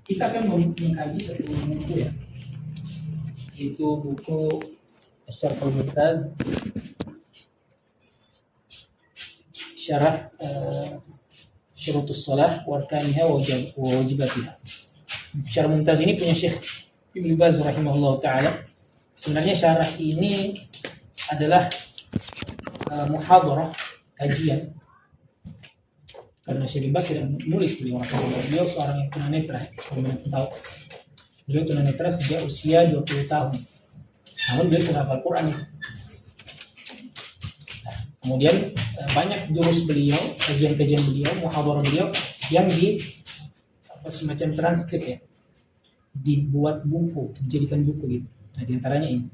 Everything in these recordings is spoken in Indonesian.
Kita akan mengkaji satu buku ya, yaitu buku Syarhul Mumtaz, Syarah Syurutus Shalah wa Arkaniha wa Wajibatiha. Syarah Mumtaz ini punya Syekh Ibnu Baz rahimahullah taala. Sebenarnya syarah ini adalah muhadarah, kajian. Karena Syekh Ibnu Baz tidak menulis beliau seorang yang tunanetra, sebagaimana kita tahu. Beliau tunanetra sejak usia 20 tahun. Namun beliau sudah hafal Quran itu. Nah, kemudian banyak durus beliau, kajian-kajian beliau, muhadarah beliau yang semacam transkrip ya, dibuat buku, dijadikan buku gitu. Nah, diantaranya ini.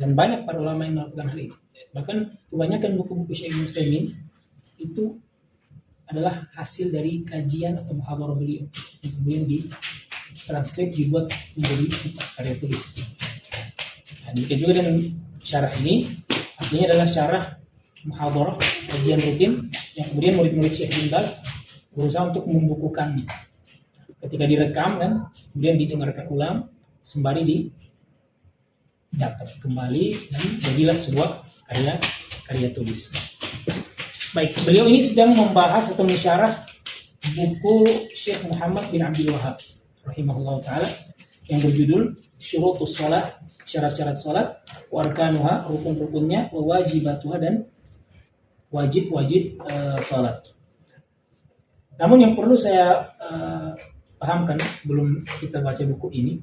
Dan banyak para ulama yang melakukan hal itu. Bahkan kebanyakan buku-buku Syekh Ibnu Utsaimin itu adalah hasil dari kajian atau muhadarah beliau yang kemudian ditranskrip, dibuat menjadi karya tulis. Nah, demikian juga dengan syarah ini, aslinya adalah syarah muhadarah, kajian rutin yang kemudian murid-murid Syekh Ibnu Baz berusaha untuk membukukannya. Ketika direkam kan, kemudian didengarkan ulang sembari dicatat kembali dan jadilah sebuah karya tulis. Baik, beliau ini sedang membahas atau mensyarah buku Syekh Muhammad bin Abdul Wahhab rahimahullah taala yang berjudul Syurutus Shalah, syarat-syarat salat, wa arkanuha, rukun-rukunnya, wa wajibatuha, dan wajib-wajib salat. Namun yang perlu saya pahamkan sebelum kita baca buku ini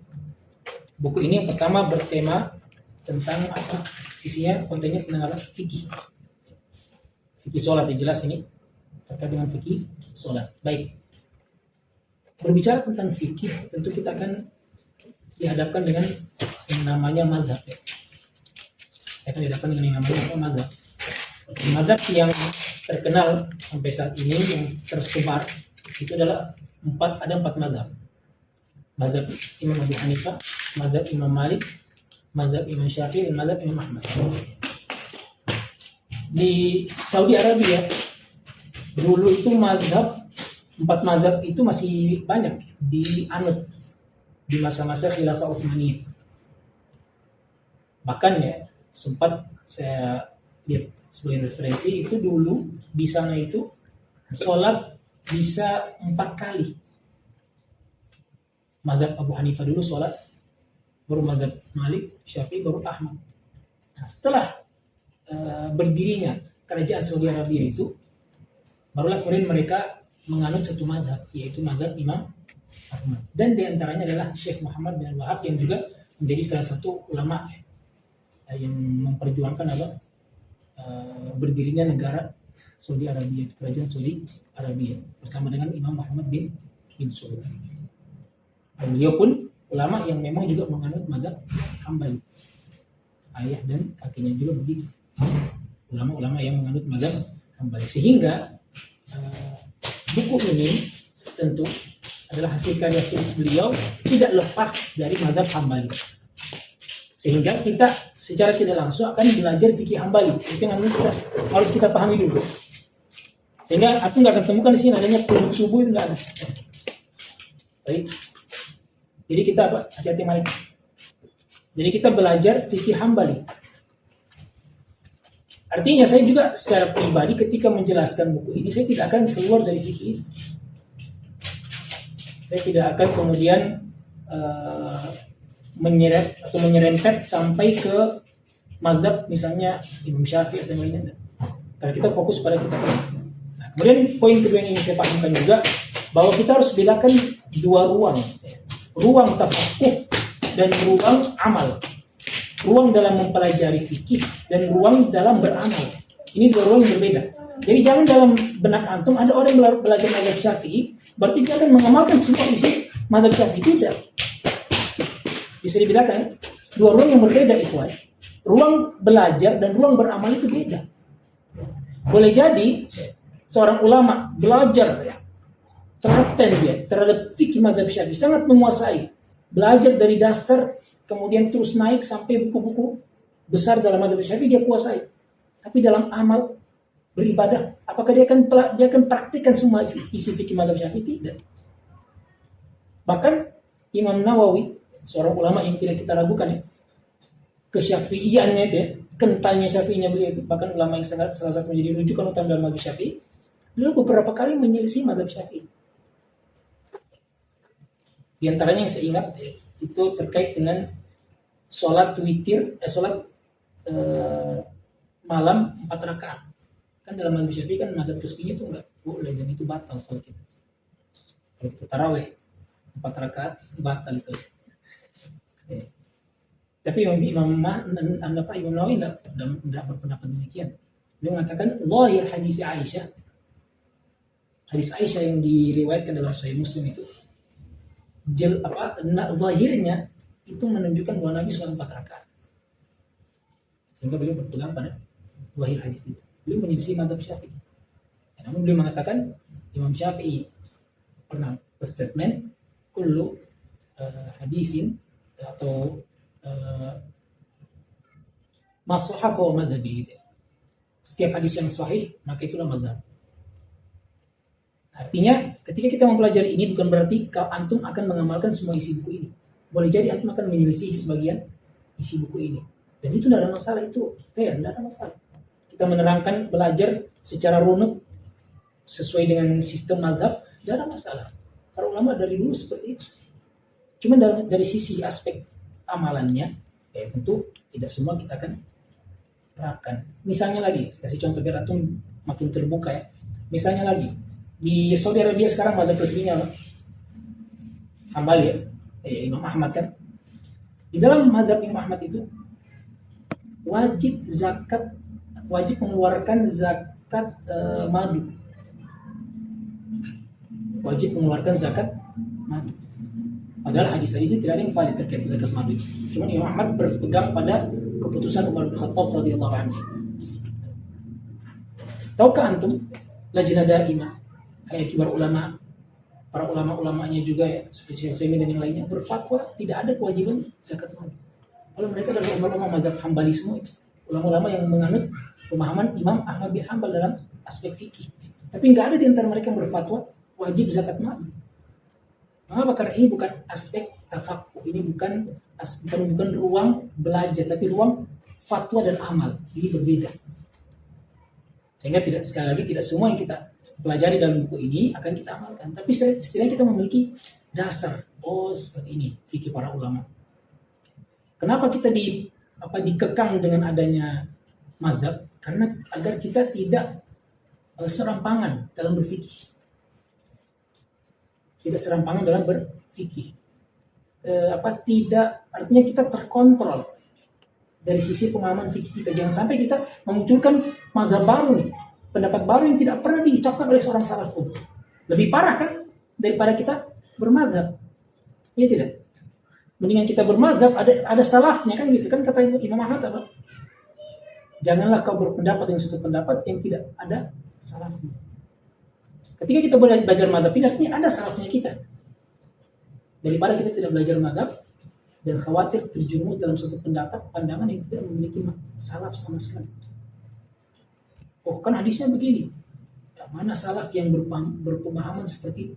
yang pertama bertema tentang apa? Isinya, kontennya tentang fikih. Fikih sholat, yang jelas ini terkait dengan fikih sholat. Baik, berbicara tentang fikih, tentu kita akan dihadapkan dengan yang namanya mazhab ya. Kita akan dihadapkan dengan yang namanya mazhab. Mazhab yang terkenal sampai saat ini, yang tersebar, itu adalah ada empat mazhab. Mazhab Imam Abu Hanifah, mazhab Imam Malik, mazhab Imam Syafi'i, dan mazhab Imam Ahmad. Di Saudi Arabia dulu itu empat mazhab itu masih banyak dianut di masa-masa Khilafah Utsmaniyah. Bahkan ya sempat saya lihat sebagai referensi, itu dulu di sana itu sholat bisa 4 kali. Mazhab Abu Hanifah dulu sholat, baru mazhab Malik, Syafi'i, baru Ahmad. Nah, setelah berdirinya kerajaan Saudi Arabia itu, barulah kemudian mereka menganut satu mazhab, yaitu mazhab Imam Ahmad. Dan diantaranya adalah Syekh Muhammad bin Wahhab yang juga menjadi salah satu ulama yang memperjuangkan berdirinya negara Saudi Arabia, kerajaan Saudi Arabia, bersama dengan Imam Muhammad bin Saud. Dan beliau pun ulama yang memang juga menganut mazhab Hambali. Ayah dan kakeknya juga begitu, ulama-ulama yang menganut mazhab Hambali. Sehingga buku ini tentu adalah hasil karya tulis beliau, tidak lepas dari mazhab Hambali. Sehingga kita secara tidak langsung akan belajar fikih Hambali. Itu yang harus kita pahami dulu. Sehingga aku nggak akan temukan di sini adanya kunut subuh, itu nggak ada. Baik. Jadi kita hati-hati Malik. Jadi kita belajar fikih Hambali. Artinya saya juga secara pribadi ketika menjelaskan buku ini, saya tidak akan keluar dari fikih ini. Saya tidak akan kemudian menyeret atau menyerempet sampai ke mazhab misalnya Imam Syafi'i dan lainnya. Karena kita fokus pada kitab. Nah, kemudian poin kedua yang ingin saya pahamkan juga, bahwa kita harus bedakan dua ruang. Ruang tafakuh dan ruang amal. Ruang dalam mempelajari fikih dan ruang dalam beramal. Ini dua ruang yang berbeda. Jadi jangan dalam benak antum ada orang yang belajar mazhab Syafi'i, berarti dia akan mengamalkan semua isi mazhab Syafi'i. Tidak. Bisa dibedakan dua ruang yang berbeda, ikhwan. Ruang belajar dan ruang beramal itu beda. Boleh jadi seorang ulama belajar telaten dia terhadap fikih mazhab Syafi'i, sangat menguasai, belajar dari dasar, kemudian terus naik sampai buku-buku besar dalam mazhab Syafi'i dia kuasai. Tapi dalam amal beribadah, apakah dia akan praktikkan semua isi fikih mazhab Syafi'i? Tidak. Bahkan Imam Nawawi, seorang ulama yang tidak kita ragukan ya, kesyafi'iannya itu ya, kentalnya syafi'inya beliau itu, bahkan ulama yang salah satu menjadi rujukan utama dalam mazhab Syafi'i, beliau beberapa kali menyelisih mazhab Syafi'i. Di antaranya yang saya ingat ya, itu terkait dengan sholat witir, malam 4 rakaat. Kan dalam mazhab Syafi'i kan mazhab resminya itu enggak boleh dan itu batal sholat kita. Kalau kita tarawih 4 rakaat batal itu. Tapi Imam Nawawi tidak berpendapat demikian. Dia mengatakan zahir hadis Aisyah, hadis Aisyah yang diriwayatkan dalam Sahih Muslim itu, zahirnya itu menunjukkan bahwa Nabi sholat 4 rakaat. Sehingga beliau berpegang pada zahir hadis itu. Beliau menyelisih mazhab Syafi'i. Namun beliau mengatakan Imam Syafi'i pernah berstatement kullu hadisin atau masahah wa madhabi gitu. Setiap hadis yang sahih maka itulah madhab. Artinya ketika kita mempelajari ini bukan berarti antum akan mengamalkan semua isi buku ini. Boleh jadi antum akan menyelisih sebagian isi buku ini. Dan itu tidak ada masalah, itu fair, tidak ada masalah. Kita menerangkan belajar secara runut sesuai dengan sistem madhab, tidak ada masalah. Para ulama dari dulu seperti itu. Cuma dari sisi aspek amalannya, ya tentu tidak semua kita akan terapkan. Misalnya lagi, kasih contoh biar antum makin terbuka ya. Misalnya lagi, di Saudi Arabia sekarang mazhab resminya Hambali ya, Imam Ahmad kan. Di dalam mazhab Imam Ahmad itu wajib mengeluarkan zakat madu. Wajib mengeluarkan zakat madu. Padahal hadis-hadisnya tidak ada yang valid terkait zakat madu. Cuma Imam Ahmad berpegang pada keputusan Umar bin Khattab radhiyallahu anhu. Tahukah antum Lajnah Daimah, kibar ulama, para ulama-ulamanya juga ya, seperti Syekh Utsaimin dan yang lainnya berfatwa tidak ada kewajiban zakat madu. Kalau mereka adalah ulama-ulama mazhab Hambali semua itu, ulama-ulama yang menganut pemahaman Imam Ahmad bin Hanbal dalam aspek fikih. Tapi nggak ada di antara mereka yang berfatwa wajib zakat madu. Mengapa? Karena ini bukan aspek tafaqquh, ini bukan ruang belajar, tapi ruang fatwa dan amal. Ini berbeda. Sehingga sekali lagi tidak semua yang kita pelajari dalam buku ini akan kita amalkan. Tapi setidaknya kita memiliki dasar. Oh, seperti ini fikih para ulama. Kenapa kita dikekang dengan adanya mazhab? Karena agar kita tidak serampangan dalam berfikih. Tidak serampangan dalam berfikih. Artinya kita terkontrol dari sisi pemahaman fikih kita. Jangan sampai kita memunculkan mazhab baru nih, pendapat baru yang tidak pernah diucapkan oleh seorang salaf pun. Lebih parah kan daripada kita bermazhab. Iya tidak? Mendingan kita bermazhab ada salafnya kan gitu kan, kata Imam Ahmad apa? Janganlah kau berpendapat dengan suatu pendapat yang tidak ada salafnya. Ketika kita belajar mazhab ini artinya ada salafnya kita. Daripada kita tidak belajar mazhab dan khawatir terjerumus dalam suatu pandangan yang tidak memiliki salaf sama sekali. Oh kan hadisnya begini. Ya, mana salaf yang berpemahaman seperti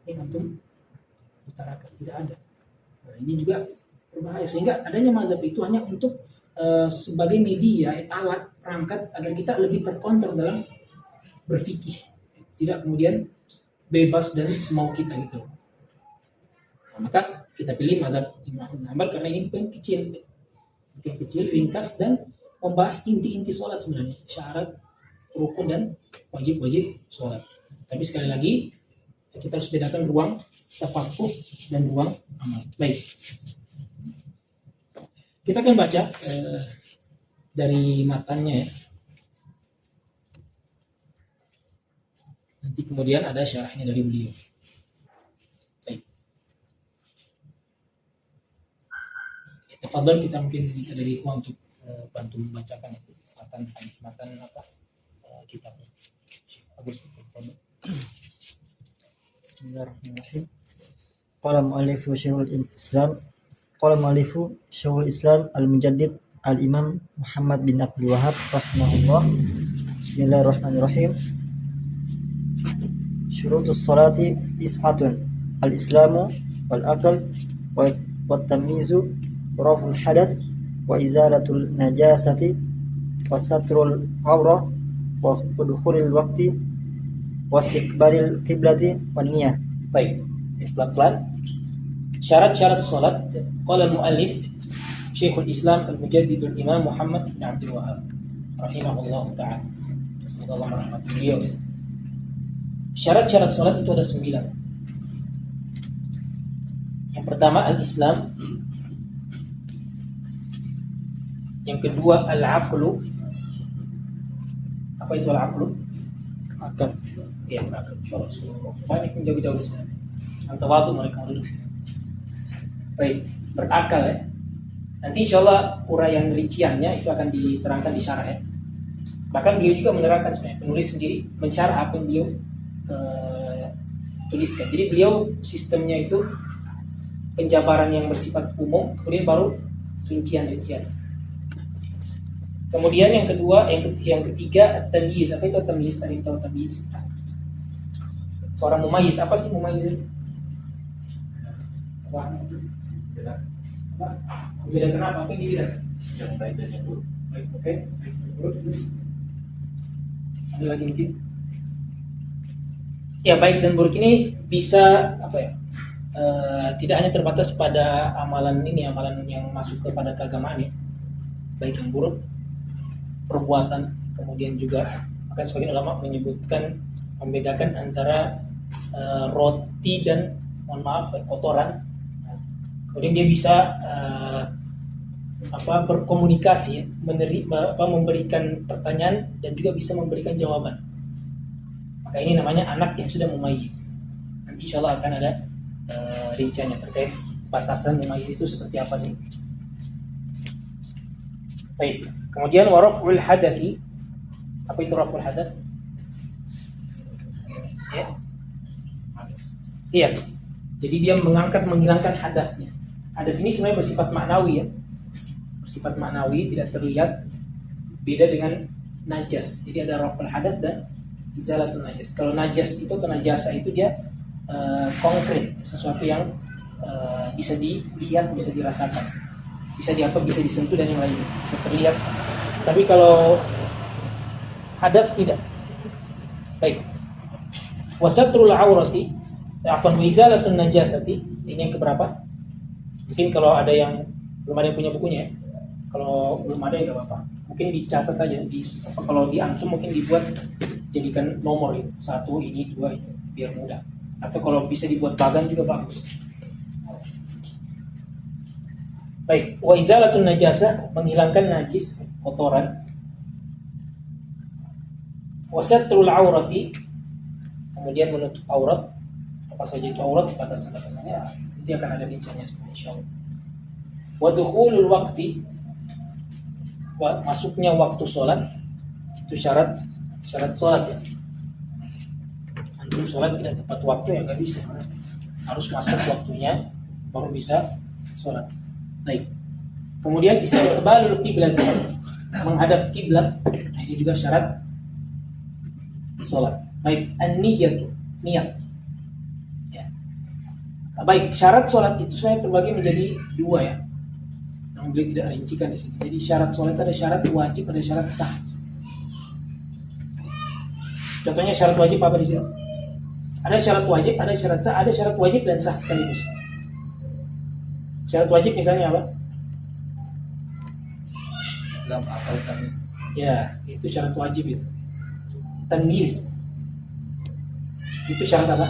yang antum utarakan? Tidak ada. Nah, ini juga berbahaya, sehingga adanya mazhab itu hanya untuk sebagai media, alat, perangkat agar kita lebih terkontrol dalam berfikih, tidak kemudian bebas dan semau kita gitu. Nah, maka kita pilih mazhab Imam Hanbal karena ini bukan kecil, ringkas dan membahas inti-inti sholat sebenarnya, syarat, rukun dan wajib-wajib sholat. Tapi sekali lagi kita harus bedakan ruang tafaqquh dan ruang amal. Baik. Kita akan baca dari matanya ya. Nanti kemudian ada syarahnya dari beliau. Baik. Tafadhol, kita mungkin minta dari Ikhwan untuk bantu membacakan itu matan kitab. Bagus. Bismillahirrahmanirrahim. Qala mu'allifu Syekhul Islam Qala mu'allifu Syekhul Islam Al-Mujaddid Al-Imam Muhammad bin Abdul Wahhab rahimahullah. Bismillahirrahmanirrahim. Syurutus salati tis'atun. al-islamu wal aql wa tamyizu wa raf'ul hadath wa izalatul najasati wa satrul awrah wa dukhulil waqti wa istiqbalil qiblati wan niyah. Baik, pelan-pelan. Syarat-syarat salat. Qala al-muallif Syekhul Islam Al-Mujaddidul Imam Muhammad bin Abdul Wahhab rahimahullah ta'ala. Semoga Allah merahmati beliau. Syarat-syarat salat itu ada 9. Yang pertama al-Islam. Yang kedua al-aqlu. Apa itu al-aqlu? Akal. Ya, berakal. Insyaallah. Banyak yang jauh-jauh sebenarnya. Antawadu mereka duduk sini. Baik, berakal ya. Nanti insyaallah uraian rinciannya itu akan diterangkan di syarah ya. Bahkan beliau juga menerangkan sebenarnya, penulis sendiri mensyarah apa yang beliau tuliskan. Jadi beliau sistemnya itu penjabaran yang bersifat umum, kemudian baru rincian-rincian. Kemudian yang kedua, yang ketiga tamyiz. Apa itu tamyiz? Ada yang tahu tamyiz? Seorang mumayyiz, apa sih mumayyiz? Beda kenapa? Apa yang dibeda? Yang baik dan yang buruk. Baik, oke. Buruk terus. Ada lagi mungkin? Ya, baik dan buruk ini bisa apa ya? Tidak hanya terbatas pada amalan yang masuk kepada keagamaan ya. Baik yang buruk, perbuatan, kemudian juga akan sebagian ulama menyebutkan membedakan antara roti dan mohon maaf kotoran. Kemudian dia bisa berkomunikasi ya, memberikan pertanyaan dan juga bisa memberikan jawaban. Maka ini namanya anak yang sudah mumayyiz. Nanti insyaallah akan ada rinciannya terkait batasan mumayyiz itu seperti apa sih. Baik. Kemudian waraful hadathi. Apa itu raful hadath? Ya. Iya. Jadi dia menghilangkan hadasnya. Hadas ini sebenarnya bersifat maknawi ya. Bersifat maknawi, tidak terlihat, beda dengan najas. Jadi ada raful hadath dan izalatul najas. Kalau najas itu atau najasa itu dia konkret, sesuatu yang bisa dilihat, bisa dirasakan, bisa bisa disentuh dan yang lainnya, bisa terlihat. Tapi kalau hadath tidak. Baik. Wasatrul aurati, afwan, wizalatun najasati. Ini yang keberapa? Mungkin kalau ada yang belum ada yang punya bukunya ya. Kalau belum ada ya nggak apa-apa. Mungkin dicatat aja kalau di antum mungkin dibuat jadikan nomor ya. 1 ini 2 ini biar mudah. Atau kalau bisa dibuat bagan juga bagus. Baik, wa izalatun najasa, menghilangkan najis, kotoran. Wasatrul aurati, kemudian menutup aurat. Apa saja itu aurat, batasan-batasannya nanti akan ada rinciannya insyaallah. Wa dukhulul waqti, masuknya waktu sholat, itu syarat sholat ya. Antum sholat tidak tepat waktu ya nggak bisa, harus masuk waktunya baru bisa sholat. Baik. Kemudian istiqbalul qiblat, menghadap kiblat, ini juga syarat sholat. Baik, an-niyatu, niat. Ya. Baik, syarat sholat itu sebenarnya terbagi menjadi 2 ya. Yang beliau tidak rincikan di sini. Jadi syarat sholat ada syarat wajib, ada syarat sah. Contohnya syarat wajib apa di sini? Ada syarat wajib, ada syarat sah, ada syarat wajib dan sah sekaligus. Syarat wajib misalnya apa? Islam akal tamyiz. Ya, itu syarat wajib itu. Tamyiz. Itu syarat apa?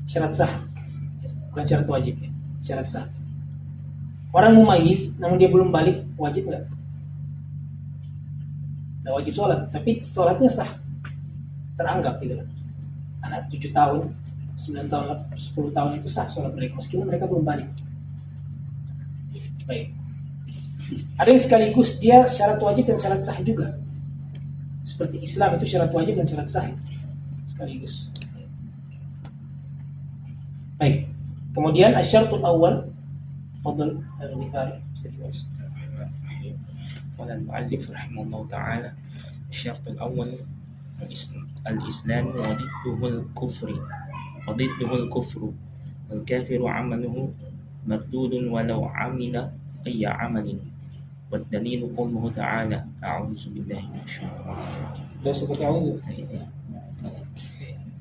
Syarat sah. Bukan syarat wajib ya. Syarat sah. Orang mumayyiz namun dia belum balik, wajib enggak? Enggak wajib sholat, tapi sholatnya sah. Teranggap gitu. Anak 7 tahun, 9 tahun, 10 tahun itu sah sholat mereka meskipun mereka belum balik. Baik. Ada yang sekaligus dia syarat wajib dan syarat sah juga. Seperti Islam itu syarat wajib dan syarat sah itu sekaligus. Baik. Kemudian asyaratul awal, fadl al-ghifari. قال المؤلف رحمه الله تعالى الشرط الأول الإسلام وضده الكفر وضده الكفر والكافر عمله مردود ولو عمل أي عمل والدليل قوله تعالى أعوذ بالله من الشيطان Sudah seperti auzu.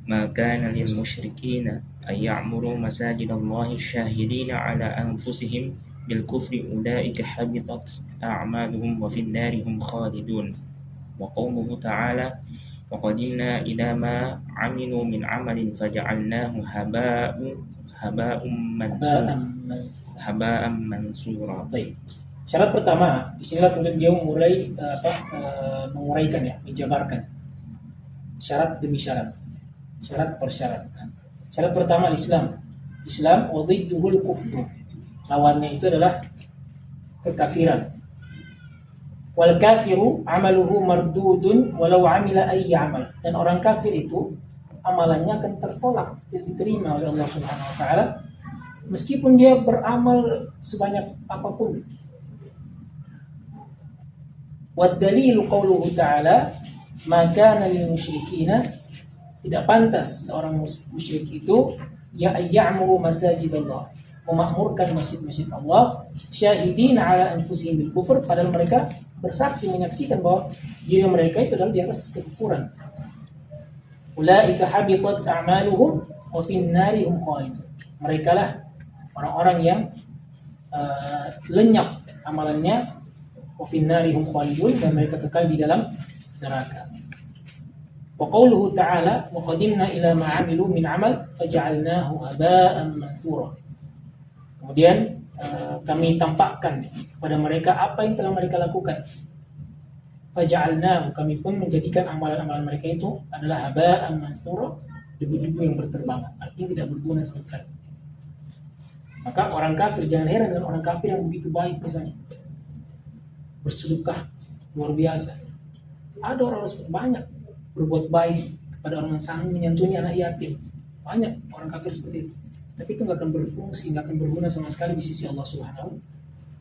ما كان للمشركين أن يعمروا مساجد الله شاهدين على أنفسهم بالكفر أولئك حبطت أعمالهم وفي النار هم خالدون وقوله تعالى وقدمنا إلى ما عملوا من عمل فجعلناه هباء منثورا هباء منثورا. Baik. Syarat pertama, disinilah kemudian dia memulai menguraikan ya, menjabarkan syarat demi syarat, syarat per syarat. Syarat pertama Islam, wadidduhul kufru, lawannya itu adalah kekafiran. Wal kafiru amaluhu mardudun walau amila ayya amal, dan orang kafir itu amalannya akan tertolak, tidak diterima oleh Allah Subhanahu wa taala meskipun dia beramal sebanyak apapun. Wad dalilu qauluhu ta'ala ma kana lil musyrikina, tidak pantas seorang musyrik itu ya ayya'muru masajidallah, memakmurkan masjid-masjid Allah, syahidina ala anfusihim bil kufur, padahal mereka bersaksi menyaksikan bahwa diri mereka itu adalah di atas kekufuran. Ulaika habitat a'maluhum wa fin nari hum khalidun, mereka lah orang-orang yang lenyap amalannya, wa fin nari hum khalidun, dan mereka kekal di dalam neraka. Wa qauluhu ta'ala wa qadimna ila ma 'amilu min 'amal faj'alnahu haba'an manthura. Kemudian kami tampakkan kepada mereka apa yang telah mereka lakukan. Faj'alnahu, kami pun menjadikan amalan-amalan mereka itu adalah haba'an manthura, debu-debu yang berterbangan, artinya tidak berguna sama sekali. Maka orang kafir, jangan heran dengan orang kafir yang begitu baik misalnya, bersedekah luar biasa. Ada orang banyak berbuat baik kepada orang yang sangat menyantuni anak yatim. Banyak orang kafir seperti itu. Tapi itu nggak akan berfungsi, nggak akan berguna sama sekali di sisi Allah Subhanahu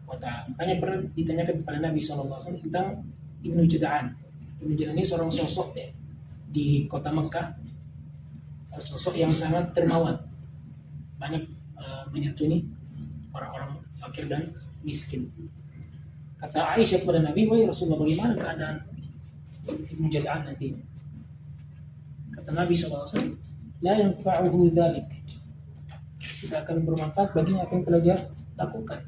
wa Ta'ala. Makanya pernah ditanyakan kepada Nabi SAW tentang Ibnu Juda'an. Ibnu Juda'an ini seorang sosok ya, di kota Mekah, sosok yang sangat dermawan, banyak menyantuni orang-orang fakir dan miskin. Kata Aisyah kepada Nabi, wahai Rasulullah, bagaimana keadaan Ibnu Juda'an nanti? Kata Nabi SAW, la yanfa'uhu dzalik, tidak akan bermanfaat baginya apa yang telah dia lakukan,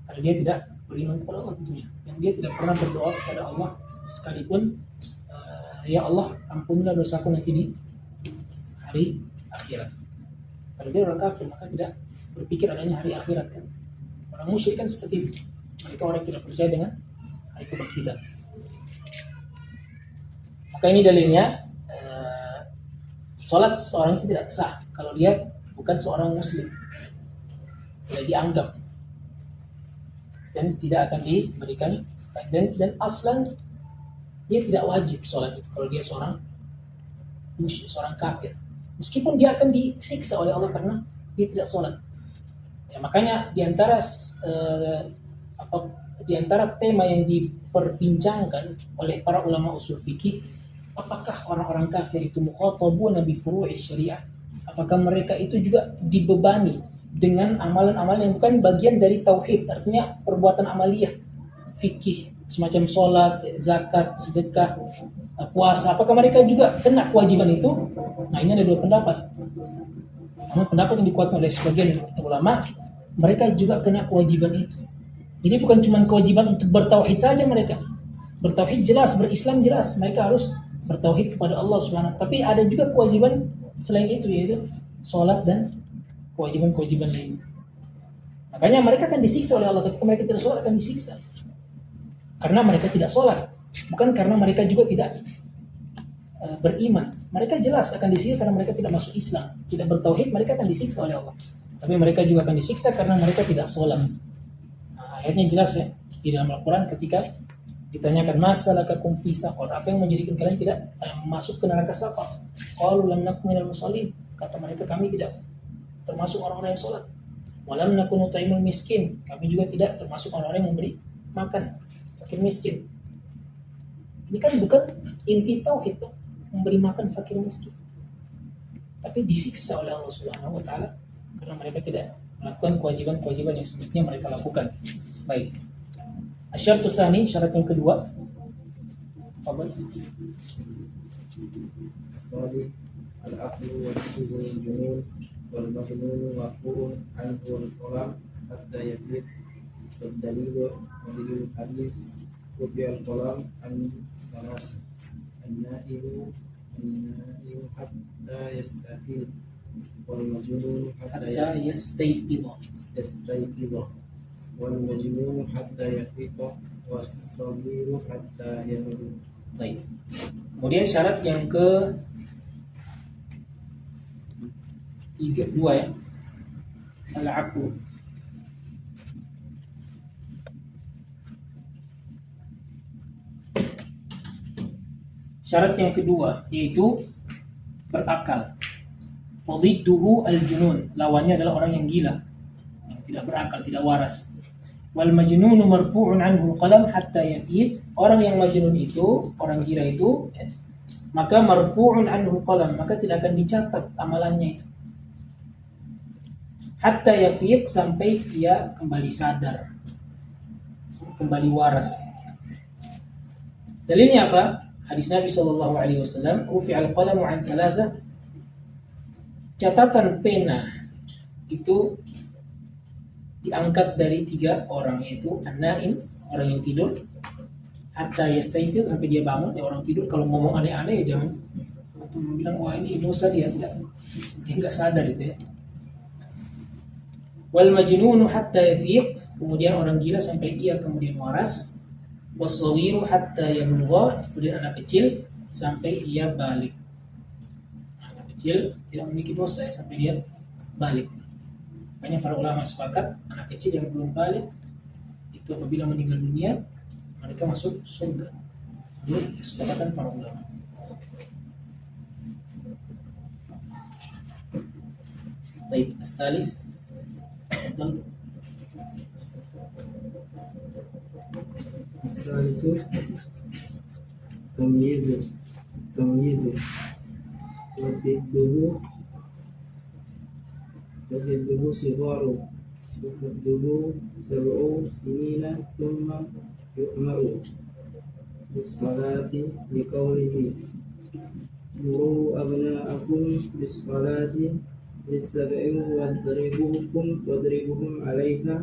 karena dia tidak beriman kepada Allah tentunya, dan dia tidak pernah berdoa kepada Allah sekalipun ya Allah ampunilah dosaku nanti di hari akhirat. Kalau dia orang kafir maka tidak berpikir adanya hari akhirat kan. Orang musyrik kan seperti itu, mereka orang tidak percaya dengan hari kebangkitan. Maka ini dalilnya sholat seorang itu tidak sah kalau dia bukan seorang muslim, tidak dianggap dan tidak akan diberikan, dan aslan dia tidak wajib sholat itu kalau dia seorang musyrik, seorang kafir, meskipun dia akan disiksa oleh Allah karena dia tidak sholat. Ya, makanya di antara tema yang diperbincangkan oleh para ulama usul fikih, apakah orang-orang kafir itu mukhatabuna bi furu'is syariah? Apakah mereka itu juga dibebani dengan amalan-amalan yang bukan bagian dari tauhid, artinya perbuatan amaliyah, fikih, semacam sholat, zakat, sedekah, puasa, apakah mereka juga kena kewajiban itu? Nah, ini ada dua pendapat. Namun pendapat yang dikuatkan oleh sebagian ulama, mereka juga kena kewajiban itu. Jadi bukan cuma kewajiban untuk bertauhid saja mereka. Bertauhid jelas, berislam jelas, mereka harus bertauhid kepada Allah Subhanahu. Tapi ada juga kewajiban selain itu, yaitu sholat dan kewajiban-kewajiban lain. Makanya mereka akan disiksa oleh Allah ketika mereka tidak sholat, akan disiksa karena mereka tidak sholat, bukan karena mereka juga tidak beriman. Mereka jelas akan disiksa karena mereka tidak masuk Islam, tidak bertauhid, mereka akan disiksa oleh Allah. Tapi mereka juga akan disiksa karena mereka tidak sholat. Nah, ayatnya jelas ya di dalam Al-Quran ketika ditanyakan masalakakum fi saqar, apa yang menjadikan kalian tidak masuk ke neraka saqar? Qalu lam nakum minal musallin, kata mereka kami tidak termasuk orang-orang yang sholat. Walam nakun nut'imul miskin, kami juga tidak termasuk orang-orang yang memberi makan fakir miskin. Ini kan bukan inti tauhid, memberi makan fakir miskin. tapi disiksa oleh Allah Subhanahu wa taala karena mereka tidak melakukan kewajiban-kewajiban yang semestinya mereka lakukan. Baik. Asyaratu tsani, syarat yang kedua. Apa? الصالح العقل والشبه والجنون والمجنون مرفوع عنه القلم حتى يفيق والدليل الحديث رفع القلم عن ثلاث النائم حتى يستفيق والمجنون حتى يستيقظ والمجنون حتى يفيق والصغير حتى يبلغ. Baik. Kemudian syarat yang dua ya. Al-aqlu. Syarat yang kedua yaitu berakal. Wadidduhu al-junun, lawannya adalah orang yang gila, yang tidak berakal, tidak waras. Wal majnunu marfu'un anhu al-qalam hatta yafiq. Orang yang majnun itu, orang gila itu, ya, maka marfu'un anhu al-qalam, maka tidak akan dicatat amalannya itu. Hatta yafiq, sampai dia kembali sadar, kembali waras. Dalilnya apa? Hadis Nabi sallallahu alaihi wasallam, rufi'al qalamu an thalathah. Catatan pena itu diangkat dari 3 orang, yaitu an-naim, orang yang tidur, hatta yastayqiz, sampai dia bangun. Ya, orang tidur kalau ngomong aneh-aneh ya jangan untuk bilang wah ini dosa, dia enggak sadar itu ya. Wal majnunu hatta yafiq, kemudian orang gila sampai ia kemudian waras. Was-saghiru hatta yablugha, kemudian anak kecil sampai ia balik. Anak kecil tidak memiliki dosa ya, sampai dia balik. Makanya para ulama sepakat anak kecil yang belum balik itu apabila meninggal dunia mereka masuk surga. Ini kesepakatan para ulama. Baik, as-salis. الثالث تمييز وضده صغار وضده 7 سنين ثم يؤمر بالصلاة لقوله مروا أبناءكم بالصلاة للسبع واضربوهم عليها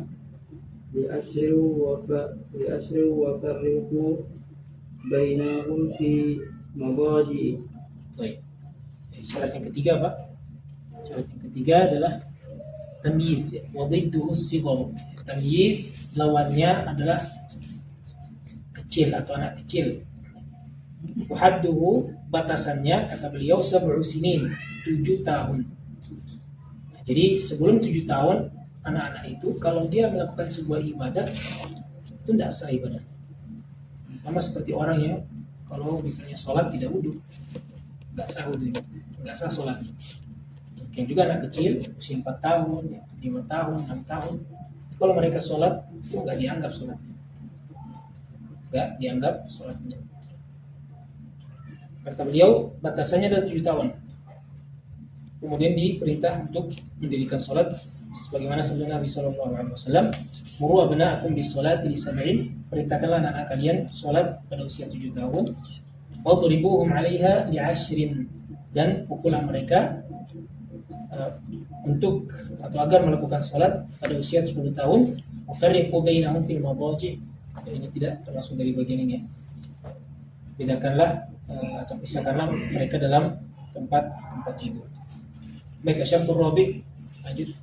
لأشر وفرقوا بينهم في مضاجع. Baik. Syarat yang ketiga apa? Syarat yang ketiga adalah tamyiz, wadidduhu sighar. Tamyiz lawannya adalah kecil atau anak kecil. Wahadduhu, batasannya kata beliau 7 sinin, 7 tahun. Nah, jadi sebelum 7 tahun anak-anak itu kalau dia melakukan sebuah ibadah itu tidak sah ibadah. Sama seperti orang yang kalau misalnya sholat tidak wudhu, nggak sah wudhu, nggak sah sholatnya. Yang juga anak kecil usia 4 tahun, 5 tahun, 6 tahun, kalau mereka sholat itu nggak dianggap sholatnya, nggak dianggap sholatnya. Kata beliau batasannya adalah 7 tahun. Kemudian diperintah untuk mendirikan sholat sebagaimana sabda Nabi SAW, muru abna'akum bis-sholati li sab'in, perintahkanlah anak-anak kalian sholat pada usia 7 tahun, wadribuhum 'alaiha li 'ashrin, dan pukullah mereka untuk atau agar melakukan sholat pada usia 10 tahun, wafarriqu bainahum fil madaji', ini tidak termasuk dari bagian ini ya. Bedakanlah atau pisahkanlah mereka dalam tempat tidur. Baik, asyartur rabi', lanjut.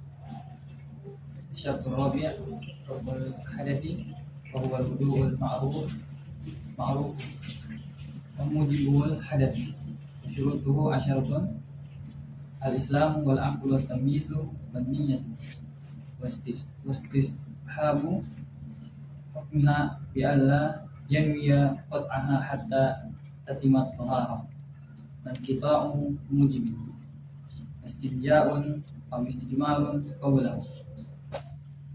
Asyartur rabi' raf'ul hadathi wa huwa al-wudu'ul ma'ruf wa mujibul hadathi. Syurutuhu asyaratun al-islam wal aqlu wat tamyizu wan niyyah wastishabu hukmiha bi alla yanwiya qat'aha hatta tatimat taharah dan qita'u mujib istinja'un aw istijmarun qablahu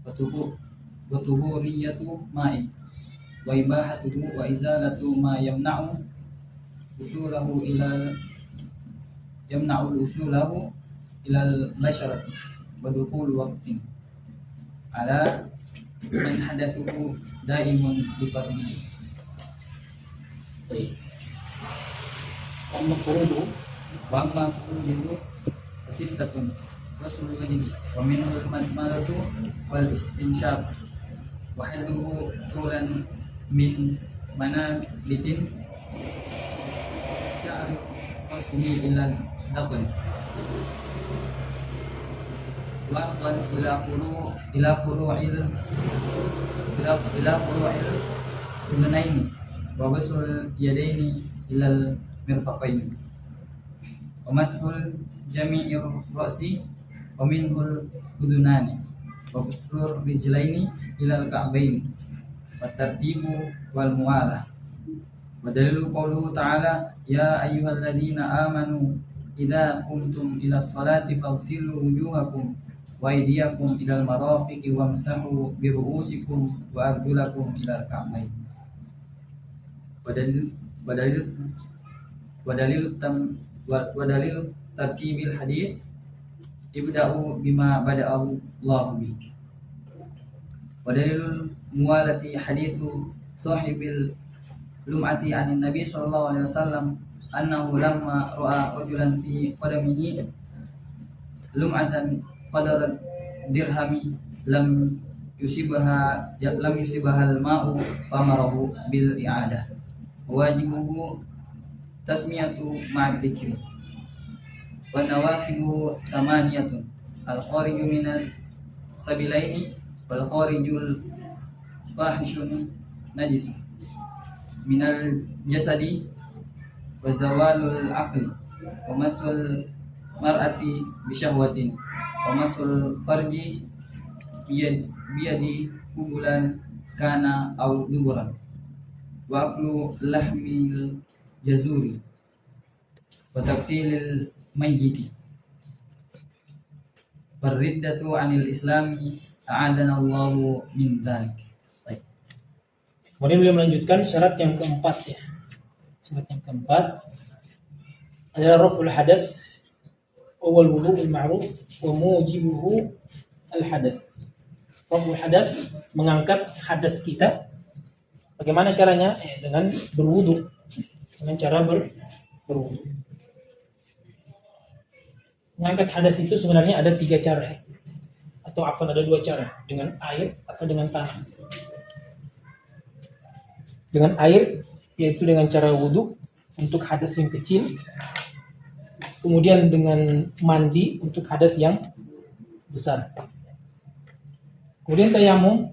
wa tuhuriyatu ma'in wa ibahatuhu wa izalatu ma yamna'u usulahu ila yamna'u usulahu ilal basharati wa dukhulu waqtin ala man hadatsuhu daimun li fardhihi. Baik. Amma furudu Wa amma furuduhu sittatun rasul wajhi wa minhu al-madmadatu wal istinshaq wa hadduhu tulan min manabitin sya'ru qasmi ila daqan warqan ila furu'il udunaini wa basul yadaini ilal mirfaqaini wa mashul jami'ir ra'si wa minhul udunani wa busrur rijlaini ilal ka'baini wa tartibu wal muwalah. Wa dalilu qawluhu ta'ala ya ayyuhalladzina amanu idza qumtum ila sholati faghsilu wujuhakum wa aydiyakum ilal marafiqi wamsahu bi ru'usikum wa arjulakum ilal ka'bayn. Wa dalil tartibil hadits ibda'u bima bada'ahu Allah bi. Wa dalilul muwalati haditsu sahibil lum'ati 'anil nabi sallallahu alaihi wasallam annahu lamma ra'a rajulan fi qadamihi lum'atan qadara dirhami lam yusibaha al-ma'u famarahu bil i'adah. Wajibuhu tasmiyatu ma'ad dzikri wa nawaqibuhu thamaniyatun al-khariju minal sabilaini wal kharijul fahishun najis minal jasadi wa zawalul aqli wa masul mar'ati bisyahwatin wa masul farji biyadi kubulan kana au duburan wa aklu lahmil jazuri wa taksilil mayyiti warriddatu anil islami a'adana Allahu min dzalik. Kemudian beliau melanjutkan syarat yang keempat ya. Syarat yang keempat adalah raf'ul hadas wal wudu'ul ma'ruf wa mujibuhu al hadas. Raf'ul hadas, mengangkat hadas kita. Bagaimana caranya? Dengan berwudu. Dengan cara berwudu. Mengangkat hadas itu sebenarnya ada 3 cara. Atau ada 2 cara, dengan air atau dengan tanah. Dengan air, yaitu dengan cara wudu untuk hadas yang kecil. Kemudian dengan mandi untuk hadas yang besar. Kemudian tayamum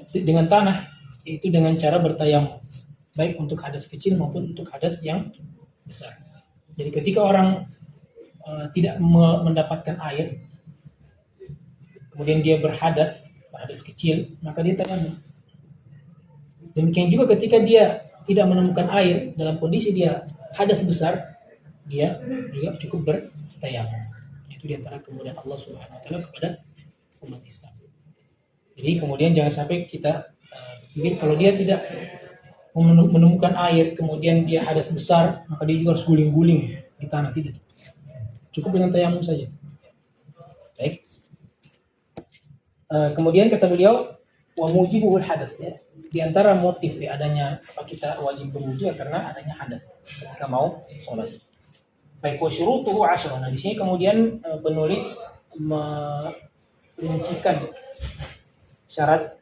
dengan tanah, yaitu dengan cara bertayamum, baik untuk hadas kecil maupun untuk hadas yang besar. Jadi ketika orang tidak mendapatkan air, kemudian dia berhadas kecil, maka dia tayamum. Demikian juga ketika dia tidak menemukan air dalam kondisi dia hadas besar, dia juga cukup bertayamum. Itu di antara kemudahan Allah Subhanahu wa taala kepada umat Islam. Jadi kemudian jangan sampai kita berpikir kalau dia tidak menemukan air, kemudian dia hadas besar, maka dia juga harus guling-guling di tanah. Tidak. Cukup dengan tayamum saja. Baik. Kemudian kata beliau wa mujibuhul hadas ya. Di antara motif ya, adanya kita wajib berwudu karena adanya hadas ketika mau sholat. Baik, wa syurutuhu 10. Nah, di sini kemudian penulis merincikan syarat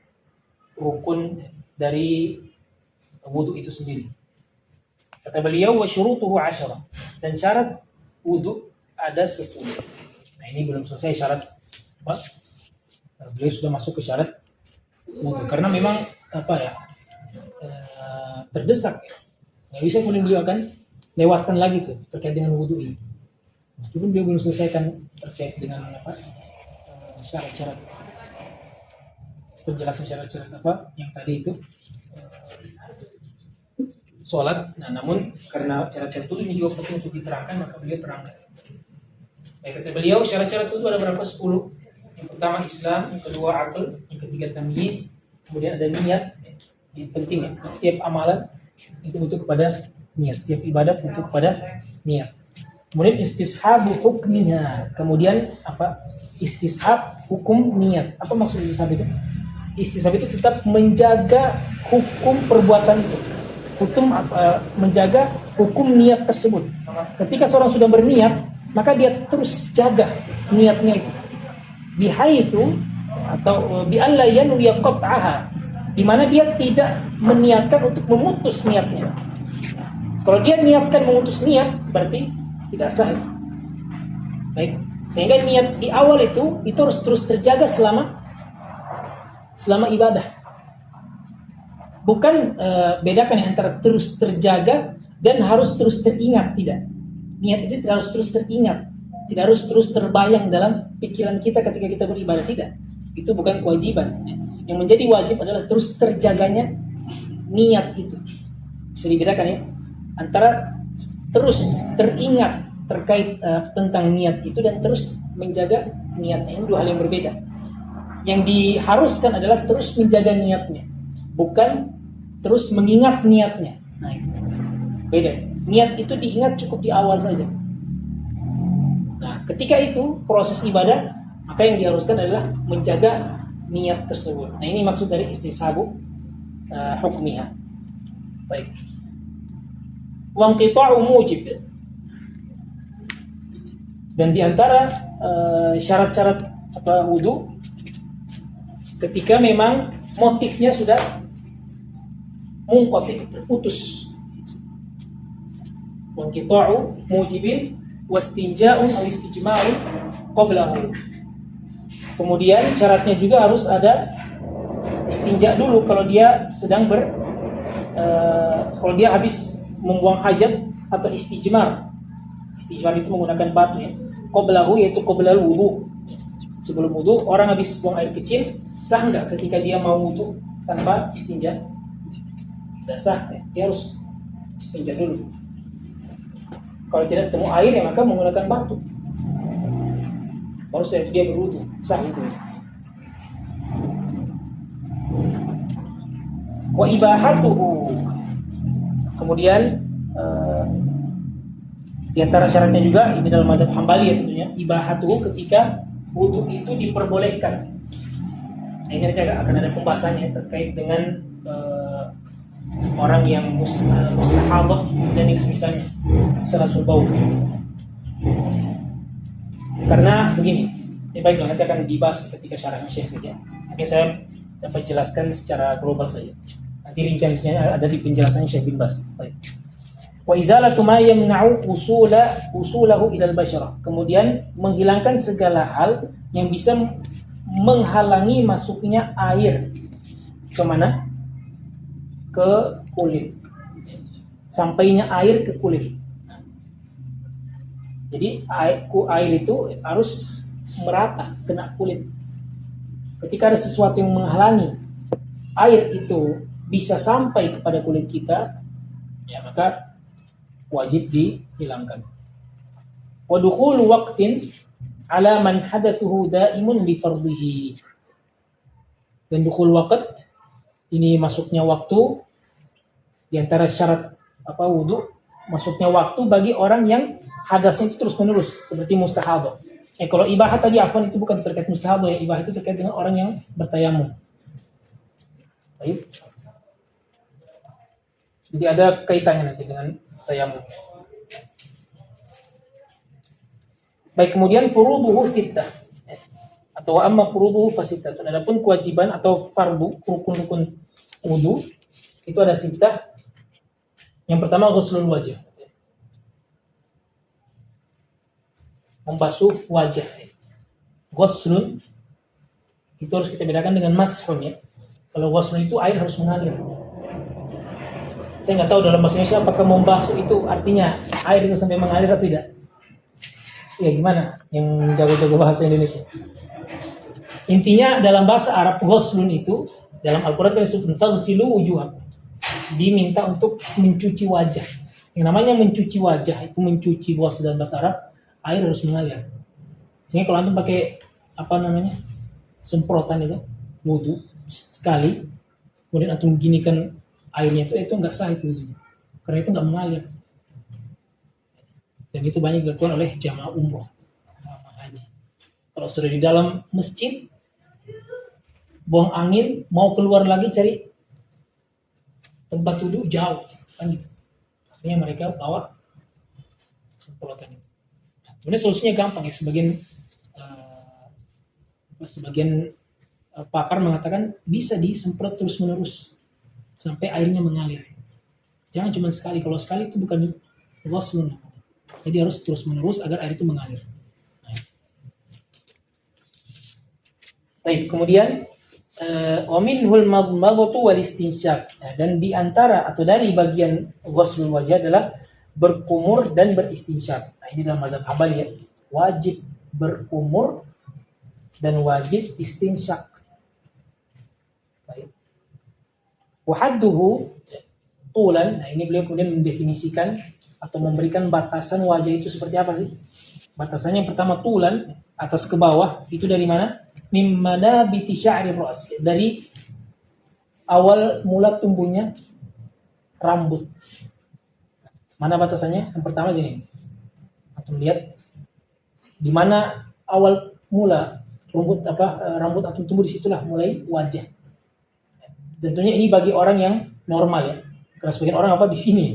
rukun dari wudu itu sendiri. Kata beliau wa syurutuhu 10. Dan syarat wudu ada 10. Nah, ini belum selesai syarat apa? Beliau sudah masuk ke syarat wudu karena memang terdesak ya. Nggak bisa kemudian beliau akan lewatkan lagi tuh terkait dengan wudu ini. Meskipun beliau belum selesaikan terkait dengan syarat-syarat penjelasan syarat-syarat yang tadi itu sholat. Nah, namun karena syarat-syarat wudu ini juga penting untuk diterangkan, maka beliau terangkan. Baik, kata beliau syarat-syarat wudu ada berapa? 10. Yang pertama Islam, yang kedua akal, yang ketiga tamyiz, kemudian ada niat. Ini penting ya, setiap amalan itu untuk kepada niat, setiap ibadah untuk kepada niat. Kemudian istishabu hukmiha. Kemudian apa? Istishab hukum niat. Apa maksud istishab itu? Istishab itu tetap menjaga hukum perbuatan itu. Menjaga hukum niat tersebut. Ketika seorang sudah berniat, maka dia terus jaga niatnya itu. Bihaitsu atau bi alla yanwi qat'aha. Di mana dia tidak meniatkan untuk memutus niatnya. Kalau dia niatkan memutus niat, berarti tidak sah. Baik, sehingga niat di awal itu harus terus terjaga selama ibadah. Bukan bedakan yang antara terus terjaga dan harus terus teringat, tidak. Niat itu tidak harus terus teringat, tidak harus terus terbayang dalam pikiran kita ketika kita beribadah, tidak. Itu bukan kewajiban. Yang menjadi wajib adalah terus terjaganya niat itu. Bisa dibedakan ya, antara terus teringat terkait tentang niat itu dan terus menjaga niatnya. Ini dua hal yang berbeda. Yang diharuskan adalah terus menjaga niatnya, bukan terus mengingat niatnya. Nah, itu beda. Niat itu diingat cukup di awal saja. Nah, ketika itu proses ibadah, maka yang diharuskan adalah menjaga niat tersebut. Nah, ini maksud dari istishabu hukmiha. Baik. Wanqita'u mujib. Dan di antara syarat-syarat wudu, ketika memang motifnya sudah munqati, terputus. Wanqita'u mujibin wastinja'un aw istijma'un qablahu. Kemudian syaratnya juga harus ada istinja dulu kalau dia sedang kalau dia habis membuang hajat, atau istijmar. Istijmar itu menggunakan batu ya. Qablahu yaitu qablal wudu. Sebelum wudu, orang habis buang air kecil, sah enggak ketika dia mau wudu tanpa istinja? Tidak sah ya. Dia harus istinja dulu. Kalau tidak ketemu air ya maka menggunakan batu. Baru setelah itu dia berwudu, sah wudunya. Wa ibahatuhu. Kemudian di antara syaratnya juga, ini dalam mazhab Hambali ya tentunya, ibahatuhu, ketika wudu itu diperbolehkan. Nah, ini akan ada pembahasannya terkait dengan orang yang mustahadah dan yang semisalnya, salasul baul. Karena begini, baiklah nanti akan dibahas ketika syarahnya Syekh saja. Mungkin saya dapat jelaskan secara global saja. Nanti rinciannya ada di penjelasan Syekh bin Baz. Baik. Wa izalatu ma yamna'u usulahu ila al-basharah. Kemudian menghilangkan segala hal yang bisa menghalangi masuknya air ke mana? Ke kulit. Sampainya air ke kulit. Jadi air itu harus merata kena kulit. Ketika ada sesuatu yang menghalangi air itu bisa sampai kepada kulit kita, ya maka wajib dihilangkan. Wa dukhul waqtin ala man hadatsuhu daimun li fardhihi. Dan dukhul waqt ini masuknya waktu di antara syarat wudu, masuknya waktu bagi orang yang hadasnya itu terus menerus seperti mustahadah. Kalau ibahah tadi afwan itu bukan terkait mustahadah ya, ibahah itu terkait dengan orang yang bertayamum. Baik. Jadi ada kaitannya nanti dengan tayamum. Baik, kemudian furuduhu sittah. Atau amma furuduhu fasittah. Adapun kewajiban atau fardu, rukun-rukun wudu itu ada sittah. Yang pertama ghuslul wajah. Membasuh wajah. Ghuslun itu harus kita bedakan dengan mashun ya. Kalau ghuslun itu air harus mengalir. Saya nggak tahu dalam bahasa Indonesia apakah membasuh itu artinya air itu sampai mengalir atau tidak. Ya gimana yang jago-jago bahasa Indonesia. Intinya dalam bahasa Arab ghuslun itu dalam Al-Quran kan disebut faghsilu wujuhakum. Diminta untuk mencuci wajah. Yang namanya mencuci wajah itu mencuci ghusl dalam bahasa Arab, air harus mengalir. Sehingga kalau antum pakai semprotan itu wudu sekali, kemudian antum ginikan airnya itu enggak sah itu, karena itu enggak mengalir. Dan itu banyak dilakukan oleh jamaah umroh, jamaah haji. Kalau sudah di dalam masjid, buang angin, mau keluar lagi cari tempat duduk jauh, kan gitu. Akhirnya mereka bawa semprotan itu. Nah, sebenarnya solusinya gampang ya. Sebagian pakar mengatakan bisa disemprot terus menerus sampai airnya mengalir. Jangan cuma sekali. Kalau sekali itu bukan ghuslun. Jadi harus terus menerus agar air itu mengalir. Nah. Baik, kemudian wa minhul madmadatu wal istinsyaq. Dan di antara atau dari bagian ghuslul wajah adalah berkumur dan beristinsyaq. Nah, ini dalam mazhab Hambali ya. Wajib berkumur dan wajib istinsyaq. Baik. Wa hadduhu tulan. Nah, ini beliau kemudian mendefinisikan atau memberikan batasan wajah itu seperti apa sih? Batasannya yang pertama tulan, atas ke bawah, itu dari mana? Mimmana biti sya'ri ra's, dari awal mula tumbuhnya rambut. Mana batasannya? Yang pertama sini. Antum lihat di mana awal mula rambut antum tumbuh, disitulah mulai wajah. Tentunya ini bagi orang yang normal ya. Karena sebagian orang di sini.